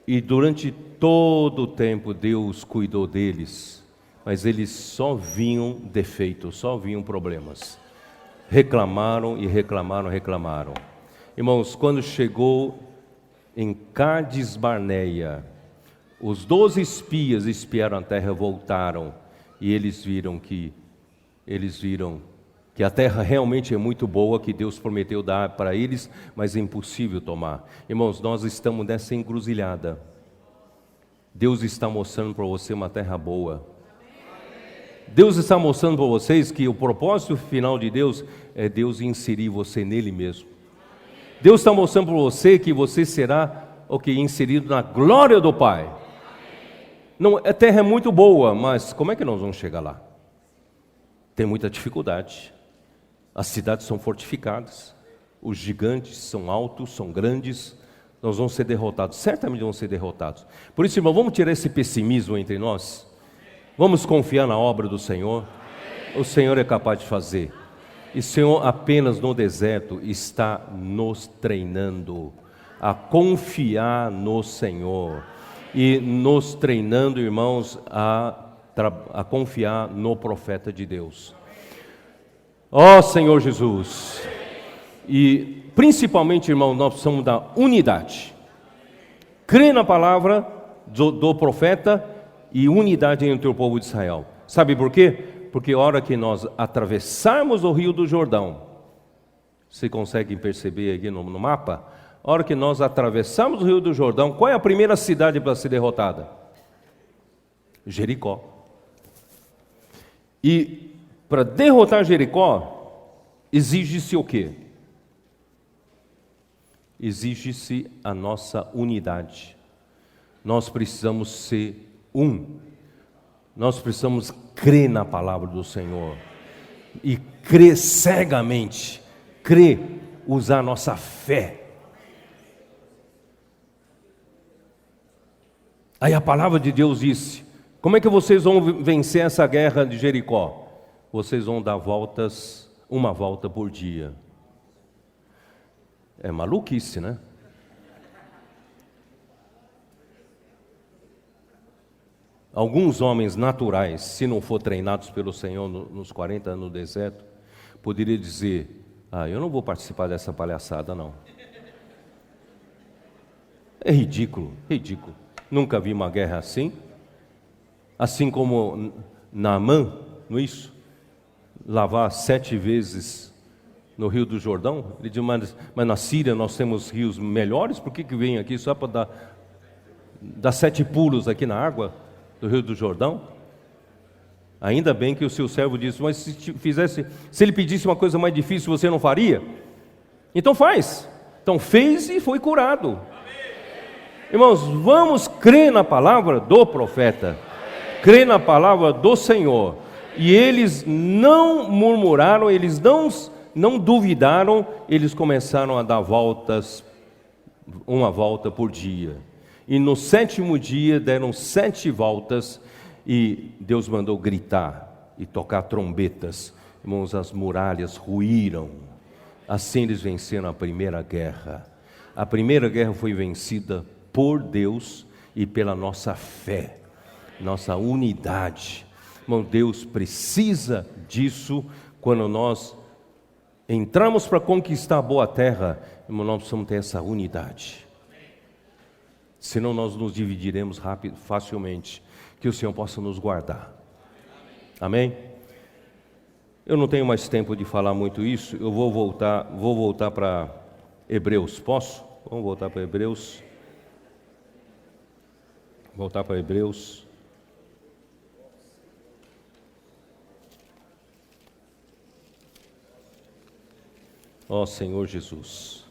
E durante todo o tempo Deus cuidou deles, mas eles só viam defeitos, só viam problemas. Reclamaram e reclamaram. Irmãos, quando chegou em Cádiz Barneia, os 12 espias espiaram a terra, voltaram, e eles viram que a terra realmente é muito boa, que Deus prometeu dar para eles, mas é impossível tomar. Irmãos, nós estamos nessa encruzilhada. Deus está mostrando para você uma terra boa. Deus está mostrando para vocês que o propósito final de Deus é Deus inserir você nele mesmo. Deus está mostrando para você que você será inserido na glória do Pai. Não, a terra é muito boa, mas como é que nós vamos chegar lá? Tem muita dificuldade. As cidades são fortificadas, os gigantes são altos, são grandes, nós vamos ser derrotados, certamente vamos ser derrotados. Por isso, irmão, vamos tirar esse pessimismo entre nós, vamos confiar na obra do Senhor. O Senhor é capaz de fazer, e o Senhor apenas no deserto está nos treinando a confiar no Senhor, e nos treinando, irmãos, a confiar no profeta de Deus. Ó Senhor Jesus, e principalmente, irmão, nós precisamos da unidade. Crê na palavra do profeta e unidade entre o povo de Israel. Sabe por quê? Porque a hora que nós atravessarmos o rio do Jordão, você consegue perceber aqui no mapa? A hora que nós atravessarmos o rio do Jordão, qual é a primeira cidade para ser derrotada? Jericó. E para derrotar Jericó, exige-se o quê? exige-se a nossa unidade. Nós precisamos ser um. Nós precisamos crer na palavra do Senhor. E crer cegamente. Crer, usar a nossa fé. Aí a palavra de Deus disse: como é que vocês vão vencer essa guerra de Jericó? Vocês vão dar voltas, uma volta por dia. É maluquice, né? Alguns homens naturais, se não for treinados pelo Senhor nos 40 anos no deserto, poderia dizer: eu não vou participar dessa palhaçada, não. É ridículo, ridículo. Nunca vi uma guerra assim. Assim como Naamã, não é isso? Lavar 7 vezes no Rio do Jordão. Ele diz: mas na Síria nós temos rios melhores, por que vem aqui só para dar 7 pulos aqui na água do Rio do Jordão? Ainda bem que o seu servo disse: mas se ele pedisse uma coisa mais difícil, você não faria? Então faz. Então fez e foi curado. Irmãos, vamos crer na palavra do profeta, crer na palavra do Senhor. E eles não murmuraram, eles não duvidaram, eles começaram a dar voltas, uma volta por dia. E no 7º dia deram 7 voltas e Deus mandou gritar e tocar trombetas. Irmãos, as muralhas ruíram. Assim eles venceram a primeira guerra. A primeira guerra foi vencida por Deus e pela nossa fé, nossa unidade. Irmão, Deus precisa disso quando nós entramos para conquistar a boa terra. Irmão, nós precisamos ter essa unidade. Senão nós nos dividiremos facilmente. Que o Senhor possa nos guardar. Amém? Eu não tenho mais tempo de falar muito isso. Eu vou voltar para Hebreus. Posso? Vamos voltar para Hebreus. Voltar para Hebreus. Ó Senhor Jesus.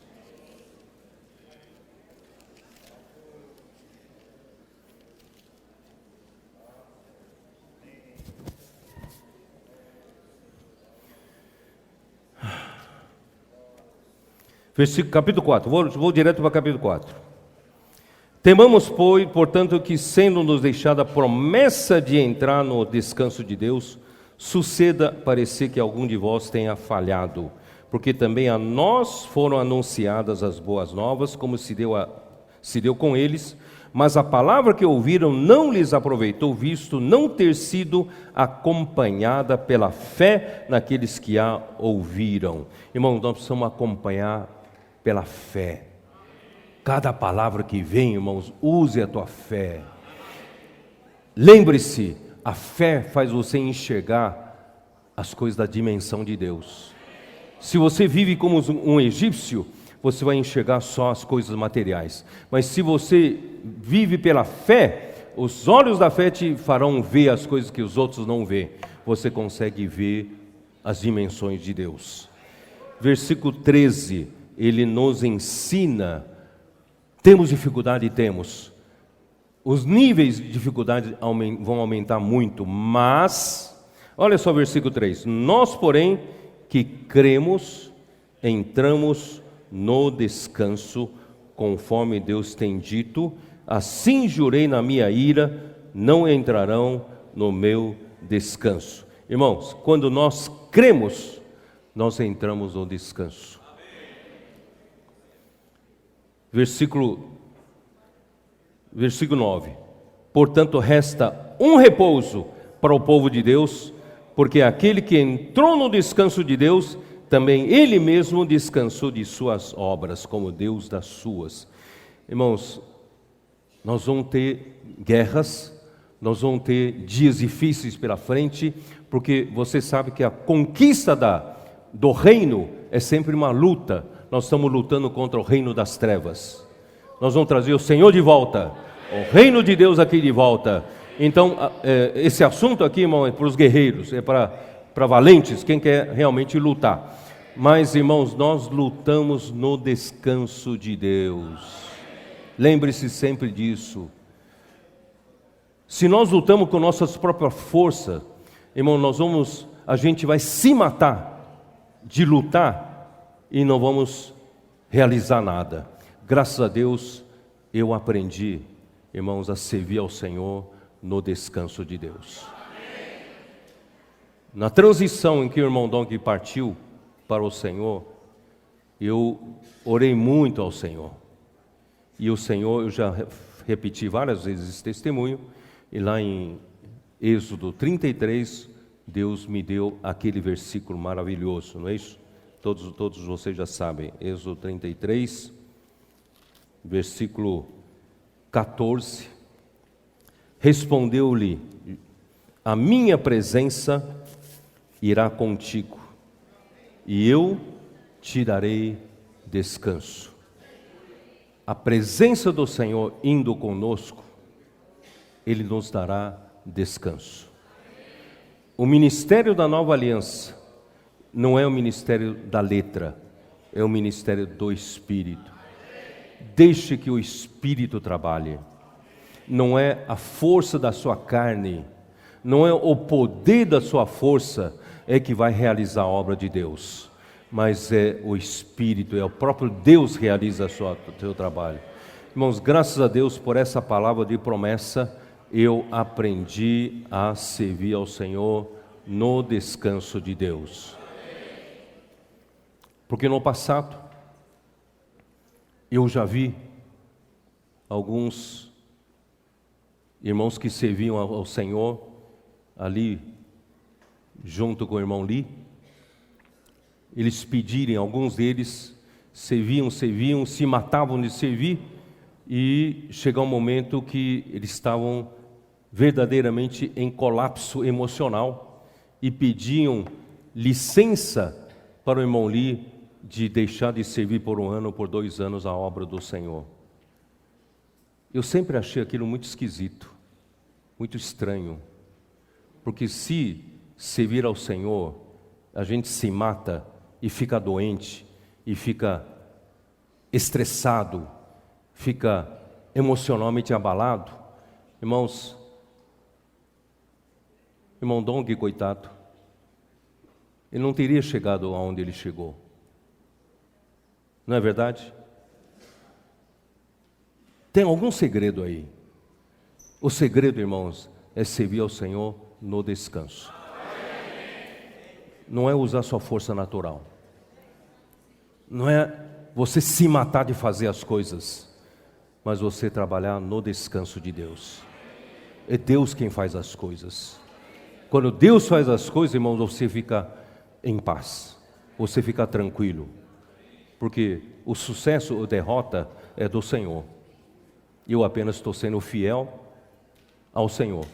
Capítulo 4, vou direto para capítulo 4. Temamos, pois, portanto, que sendo nos deixada a promessa de entrar no descanso de Deus, suceda parecer que algum de vós tenha falhado, porque também a nós foram anunciadas as boas novas, como se deu com eles, mas a palavra que ouviram não lhes aproveitou, visto não ter sido acompanhada pela fé naqueles que a ouviram. Irmãos, nós precisamos acompanhar pela fé. Cada palavra que vem, irmãos, use a tua fé. Lembre-se, a fé faz você enxergar as coisas da dimensão de Deus. Se você vive como um egípcio, você vai enxergar só as coisas materiais. Mas se você vive pela fé, os olhos da fé te farão ver as coisas que os outros não vê. Você consegue ver as dimensões de Deus. Versículo 13, ele nos ensina. Temos dificuldade? Temos. Os níveis de dificuldade vão aumentar muito, mas, olha só o versículo 3. Nós, porém, que cremos, entramos no descanso, conforme Deus tem dito: assim jurei na minha ira, não entrarão no meu descanso. Irmãos, quando nós cremos, nós entramos no descanso. Versículo 9. Portanto, resta um repouso para o povo de Deus, porque aquele que entrou no descanso de Deus, também ele mesmo descansou de suas obras, como Deus das suas. Irmãos, nós vamos ter guerras, nós vamos ter dias difíceis pela frente, porque você sabe que a conquista do reino é sempre uma luta. Nós estamos lutando contra o reino das trevas. Nós vamos trazer o Senhor de volta, o reino de Deus aqui de volta. Então, esse assunto aqui, irmão, é para os guerreiros, é para valentes, quem quer realmente lutar. Mas, irmãos, nós lutamos no descanso de Deus. Lembre-se sempre disso. Se nós lutamos com nossas próprias forças, irmão, a gente vai se matar de lutar e não vamos realizar nada. Graças a Deus, eu aprendi, irmãos, a servir ao Senhor no descanso de Deus. Na transição em que o irmão Dong partiu para o Senhor, eu orei muito ao Senhor. E o Senhor, eu já repeti várias vezes esse testemunho, e lá em Êxodo 33, Deus me deu aquele versículo maravilhoso, não é isso? Todos vocês já sabem, Êxodo 33, versículo 14. Respondeu-lhe: a minha presença irá contigo, e eu te darei descanso. A presença do Senhor indo conosco, Ele nos dará descanso. O ministério da nova aliança não é o ministério da letra, é o ministério do Espírito. Deixe que o Espírito trabalhe. Não é a força da sua carne, não é o poder da sua força é que vai realizar a obra de Deus, mas é o Espírito, é o próprio Deus que realiza o seu trabalho. Irmãos, graças a Deus por essa palavra de promessa, eu aprendi a servir ao Senhor no descanso de Deus. Porque no passado, eu já vi alguns irmãos que serviam ao Senhor ali junto com o irmão Lee, eles pedirem, alguns deles serviam, se matavam de servir, e chegou um momento que eles estavam verdadeiramente em colapso emocional e pediam licença para o irmão Lee de deixar de servir por 1 ano ou por 2 anos a obra do Senhor. Eu sempre achei aquilo muito esquisito, muito estranho, porque se servir ao Senhor, a gente se mata e fica doente, e fica estressado, fica emocionalmente abalado. Irmãos, irmão Dong, coitado, ele não teria chegado aonde ele chegou. Não é verdade? Tem algum segredo aí. O segredo, irmãos, é servir ao Senhor no descanso. Não é usar sua força natural. Não é você se matar de fazer as coisas, mas você trabalhar no descanso de Deus. É Deus quem faz as coisas. Quando Deus faz as coisas, irmãos, você fica em paz, você fica tranquilo, porque o sucesso ou derrota é do Senhor. Eu apenas estou sendo fiel ao Senhor.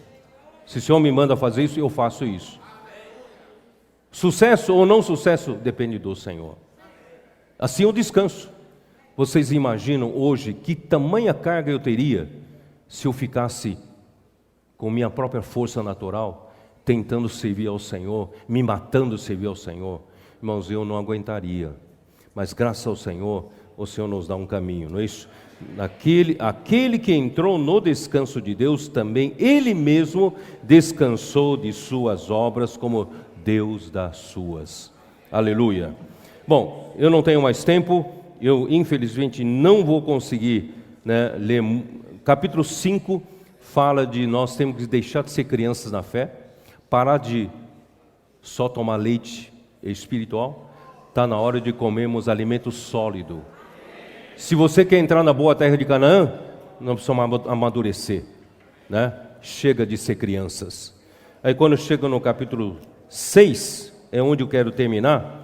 Se o Senhor me manda fazer isso, eu faço isso. Sucesso ou não sucesso depende do Senhor. Assim o descanso. Vocês imaginam hoje que tamanha carga eu teria se eu ficasse com minha própria força natural, tentando servir ao Senhor, me matando de servir ao Senhor? Irmãos, eu não aguentaria. Mas graças ao Senhor, o Senhor nos dá um caminho, não é isso? Aquele que entrou no descanso de Deus, também Ele mesmo descansou de suas obras, como Deus das suas. Aleluia. Bom, eu não tenho mais tempo, eu infelizmente não vou conseguir ler. Capítulo 5 fala de nós temos que deixar de ser crianças na fé, parar de só tomar leite espiritual. Está na hora de comermos alimento sólido. Se você quer entrar na boa terra de Canaã, nós precisamos amadurecer, né? Chega de ser crianças. Aí quando chega no capítulo 6, é onde eu quero terminar.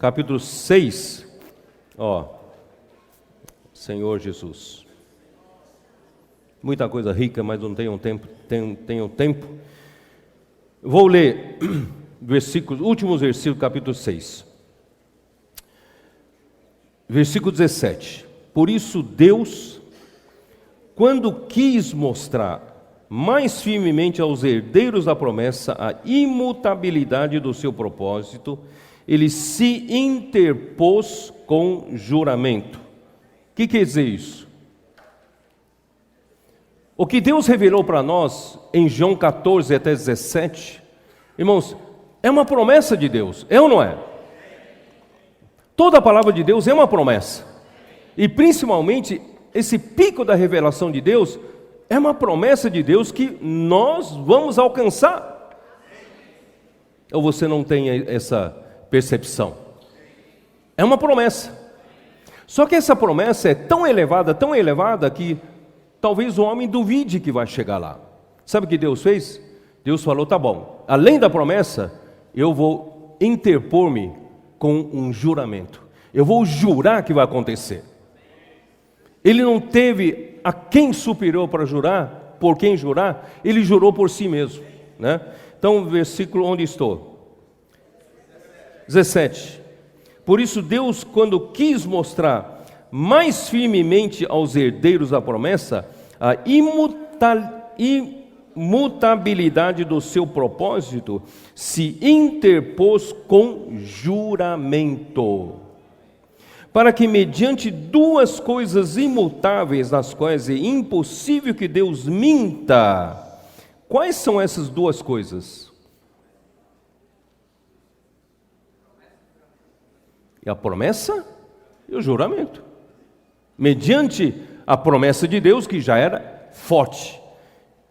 Capítulo 6, Senhor Jesus. Muita coisa rica, mas não tenho tempo. Tenho tempo. Vou ler últimos versículos, capítulo 6. Versículo 17. Por isso Deus, quando quis mostrar mais firmemente aos herdeiros da promessa a imutabilidade do seu propósito, Ele se interpôs com juramento. O que quer dizer isso? O que Deus revelou para nós em João 14 até 17, irmãos, é uma promessa de Deus, é ou não é? Toda a palavra de Deus é uma promessa. E principalmente, esse pico da revelação de Deus é uma promessa de Deus que nós vamos alcançar. Ou você não tem essa percepção? É uma promessa. Só que essa promessa é tão elevada que talvez o homem duvide que vai chegar lá. Sabe o que Deus fez? Deus falou, tá bom, além da promessa, eu vou interpor-me com um juramento. Eu vou jurar que vai acontecer. Ele não teve a quem superior para jurar, por quem jurar, ele jurou por si mesmo, né? Então, versículo onde estou? 17. Por isso Deus, quando quis mostrar mais firmemente aos herdeiros da promessa a imutabilidade do seu propósito, se interpôs com juramento, para que mediante duas coisas imutáveis, nas quais é impossível que Deus minta. Quais são essas duas coisas? É a promessa e o juramento. Mediante a promessa de Deus, que já era forte.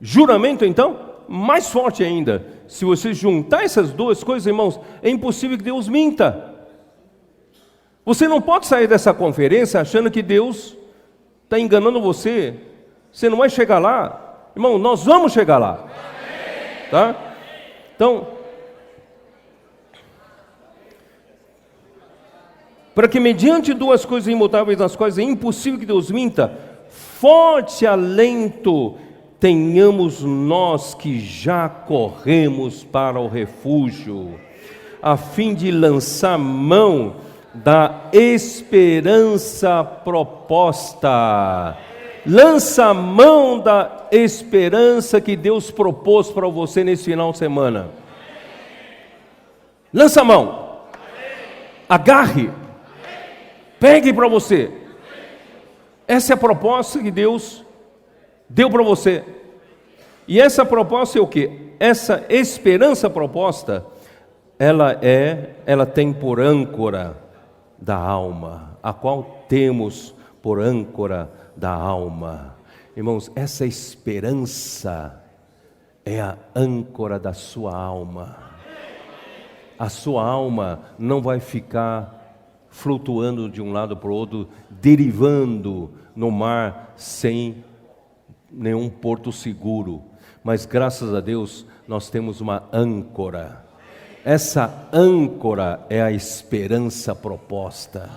Juramento, então, mais forte ainda. Se você juntar essas duas coisas, irmãos, é impossível que Deus minta. Você não pode sair dessa conferência achando que Deus está enganando você. Você não vai chegar lá. Irmão, nós vamos chegar lá. Tá? Então, para que mediante duas coisas imutáveis, nas quais é impossível que Deus minta, forte alento tenhamos nós que já corremos para o refúgio, a fim de lançar mão da esperança proposta. Lança mão da esperança que Deus propôs para você nesse final de semana. Lança a mão. Agarre. Pegue para você. Essa é a proposta que Deus deu para você. E essa proposta é o quê? Essa esperança proposta, ela tem por âncora da alma, a qual temos por âncora da alma. Irmãos, essa esperança é a âncora da sua alma. A sua alma não vai ficar flutuando de um lado para o outro, derivando no mar sem nenhum porto seguro. Mas graças a Deus nós temos uma âncora. Essa âncora é a esperança proposta,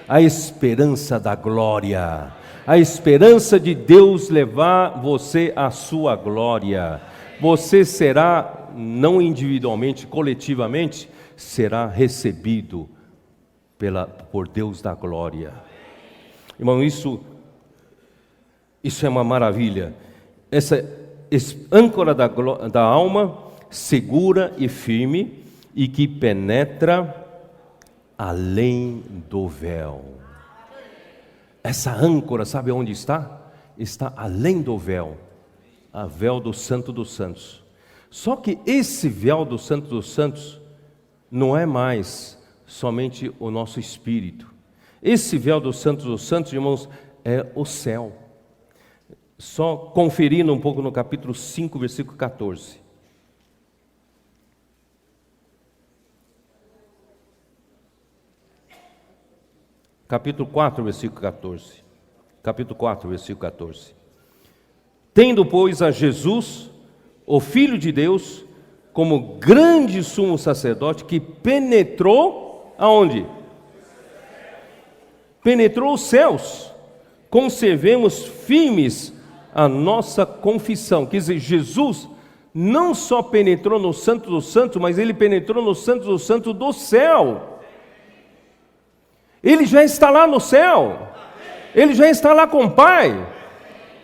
a esperança da glória, a esperança de Deus levar você à sua glória. Você será, não individualmente, coletivamente, será recebido por Deus da glória. Irmão, isso é uma maravilha. Essa âncora da alma, segura e firme, e que penetra além do véu. Essa âncora, sabe onde está? Está além do véu, a véu do Santo dos Santos. Só que esse véu do Santo dos Santos não é mais somente o nosso espírito. Esse véu do Santo dos Santos, irmãos, é o céu. Só conferindo um pouco no capítulo 5, versículo 14. Capítulo 4, versículo 14. Capítulo 4, versículo 14. Tendo, pois, a Jesus, o Filho de Deus, como grande sumo sacerdote, que penetrou, aonde? Penetrou os céus. Conservemos firmes a nossa confissão. Quer dizer, Jesus não só penetrou no Santo dos Santos, mas ele penetrou no Santo dos Santos do céu. Ele já está lá no céu. Ele já está lá com o Pai.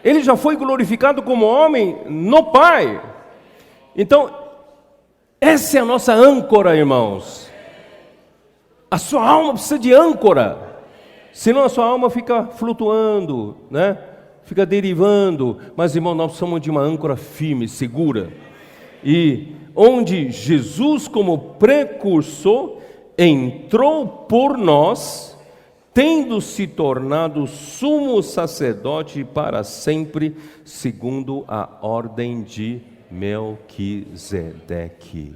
Ele já foi glorificado como homem no Pai. Então, essa é a nossa âncora, irmãos. A sua alma precisa de âncora, senão a sua alma fica flutuando, né? Fica derivando. Mas, irmão, nós precisamos de uma âncora firme, segura. E onde Jesus, como precursor, entrou por nós, tendo se tornado sumo sacerdote para sempre, segundo a ordem de Melquisedeque.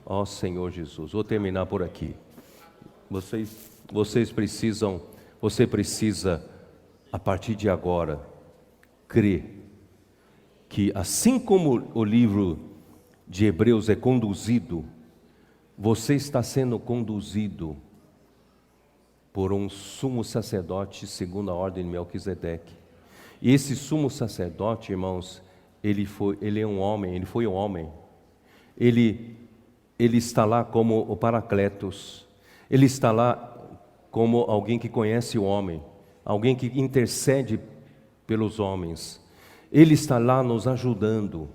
Ó Senhor Jesus, vou terminar por aqui. Você precisa, a partir de agora, crer que assim como o livro de Hebreus é conduzido, você está sendo conduzido por um sumo sacerdote segundo a ordem de Melquisedeque. E esse sumo sacerdote, irmãos, ele foi um homem. Ele está lá como o Paracletos. Ele está lá como alguém que conhece o homem, alguém que intercede pelos homens. Ele está lá nos ajudando.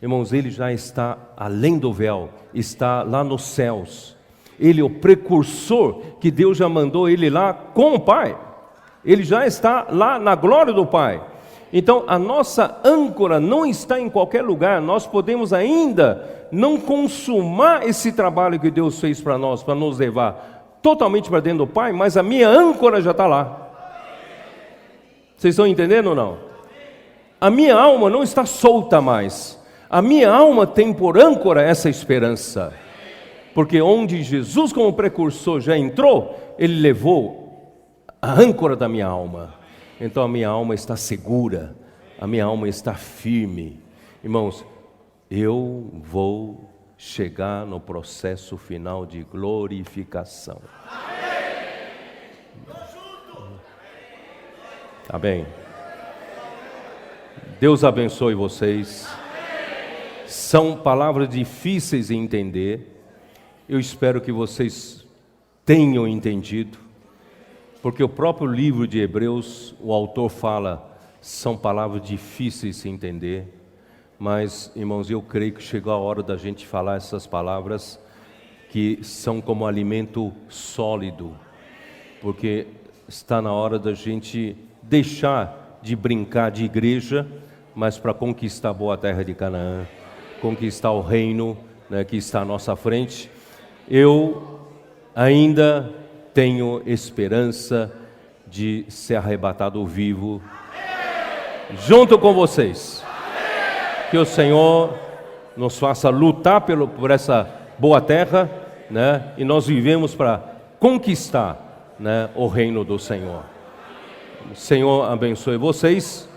Irmãos, ele já está além do véu, está lá nos céus. Ele é o precursor que Deus já mandou ele lá com o Pai. Ele já está lá na glória do Pai. Então, a nossa âncora não está em qualquer lugar. Nós podemos ainda não consumar esse trabalho que Deus fez para nós, para nos levar totalmente para dentro do Pai, mas a minha âncora já está lá. Vocês estão entendendo ou não? A minha alma não está solta mais. A minha alma tem por âncora essa esperança. Porque onde Jesus como precursor já entrou, Ele levou a âncora da minha alma. Então a minha alma está segura, a minha alma está firme. Irmãos, eu vou chegar no processo final de glorificação. Tá bem? Deus abençoe vocês. São palavras difíceis de entender. Eu espero que vocês tenham entendido, porque o próprio livro de Hebreus, o autor fala, são palavras difíceis de entender, mas, irmãos, eu creio que chegou a hora da gente falar essas palavras que são como alimento sólido, porque está na hora da gente deixar de brincar de igreja, mas para conquistar a boa terra de Canaã, conquistar o reino, né, que está à nossa frente. Eu ainda tenho esperança de ser arrebatado vivo junto com vocês. Que o Senhor nos faça lutar por essa boa terra, né? E nós vivemos para conquistar, né, o reino do Senhor. O Senhor abençoe vocês.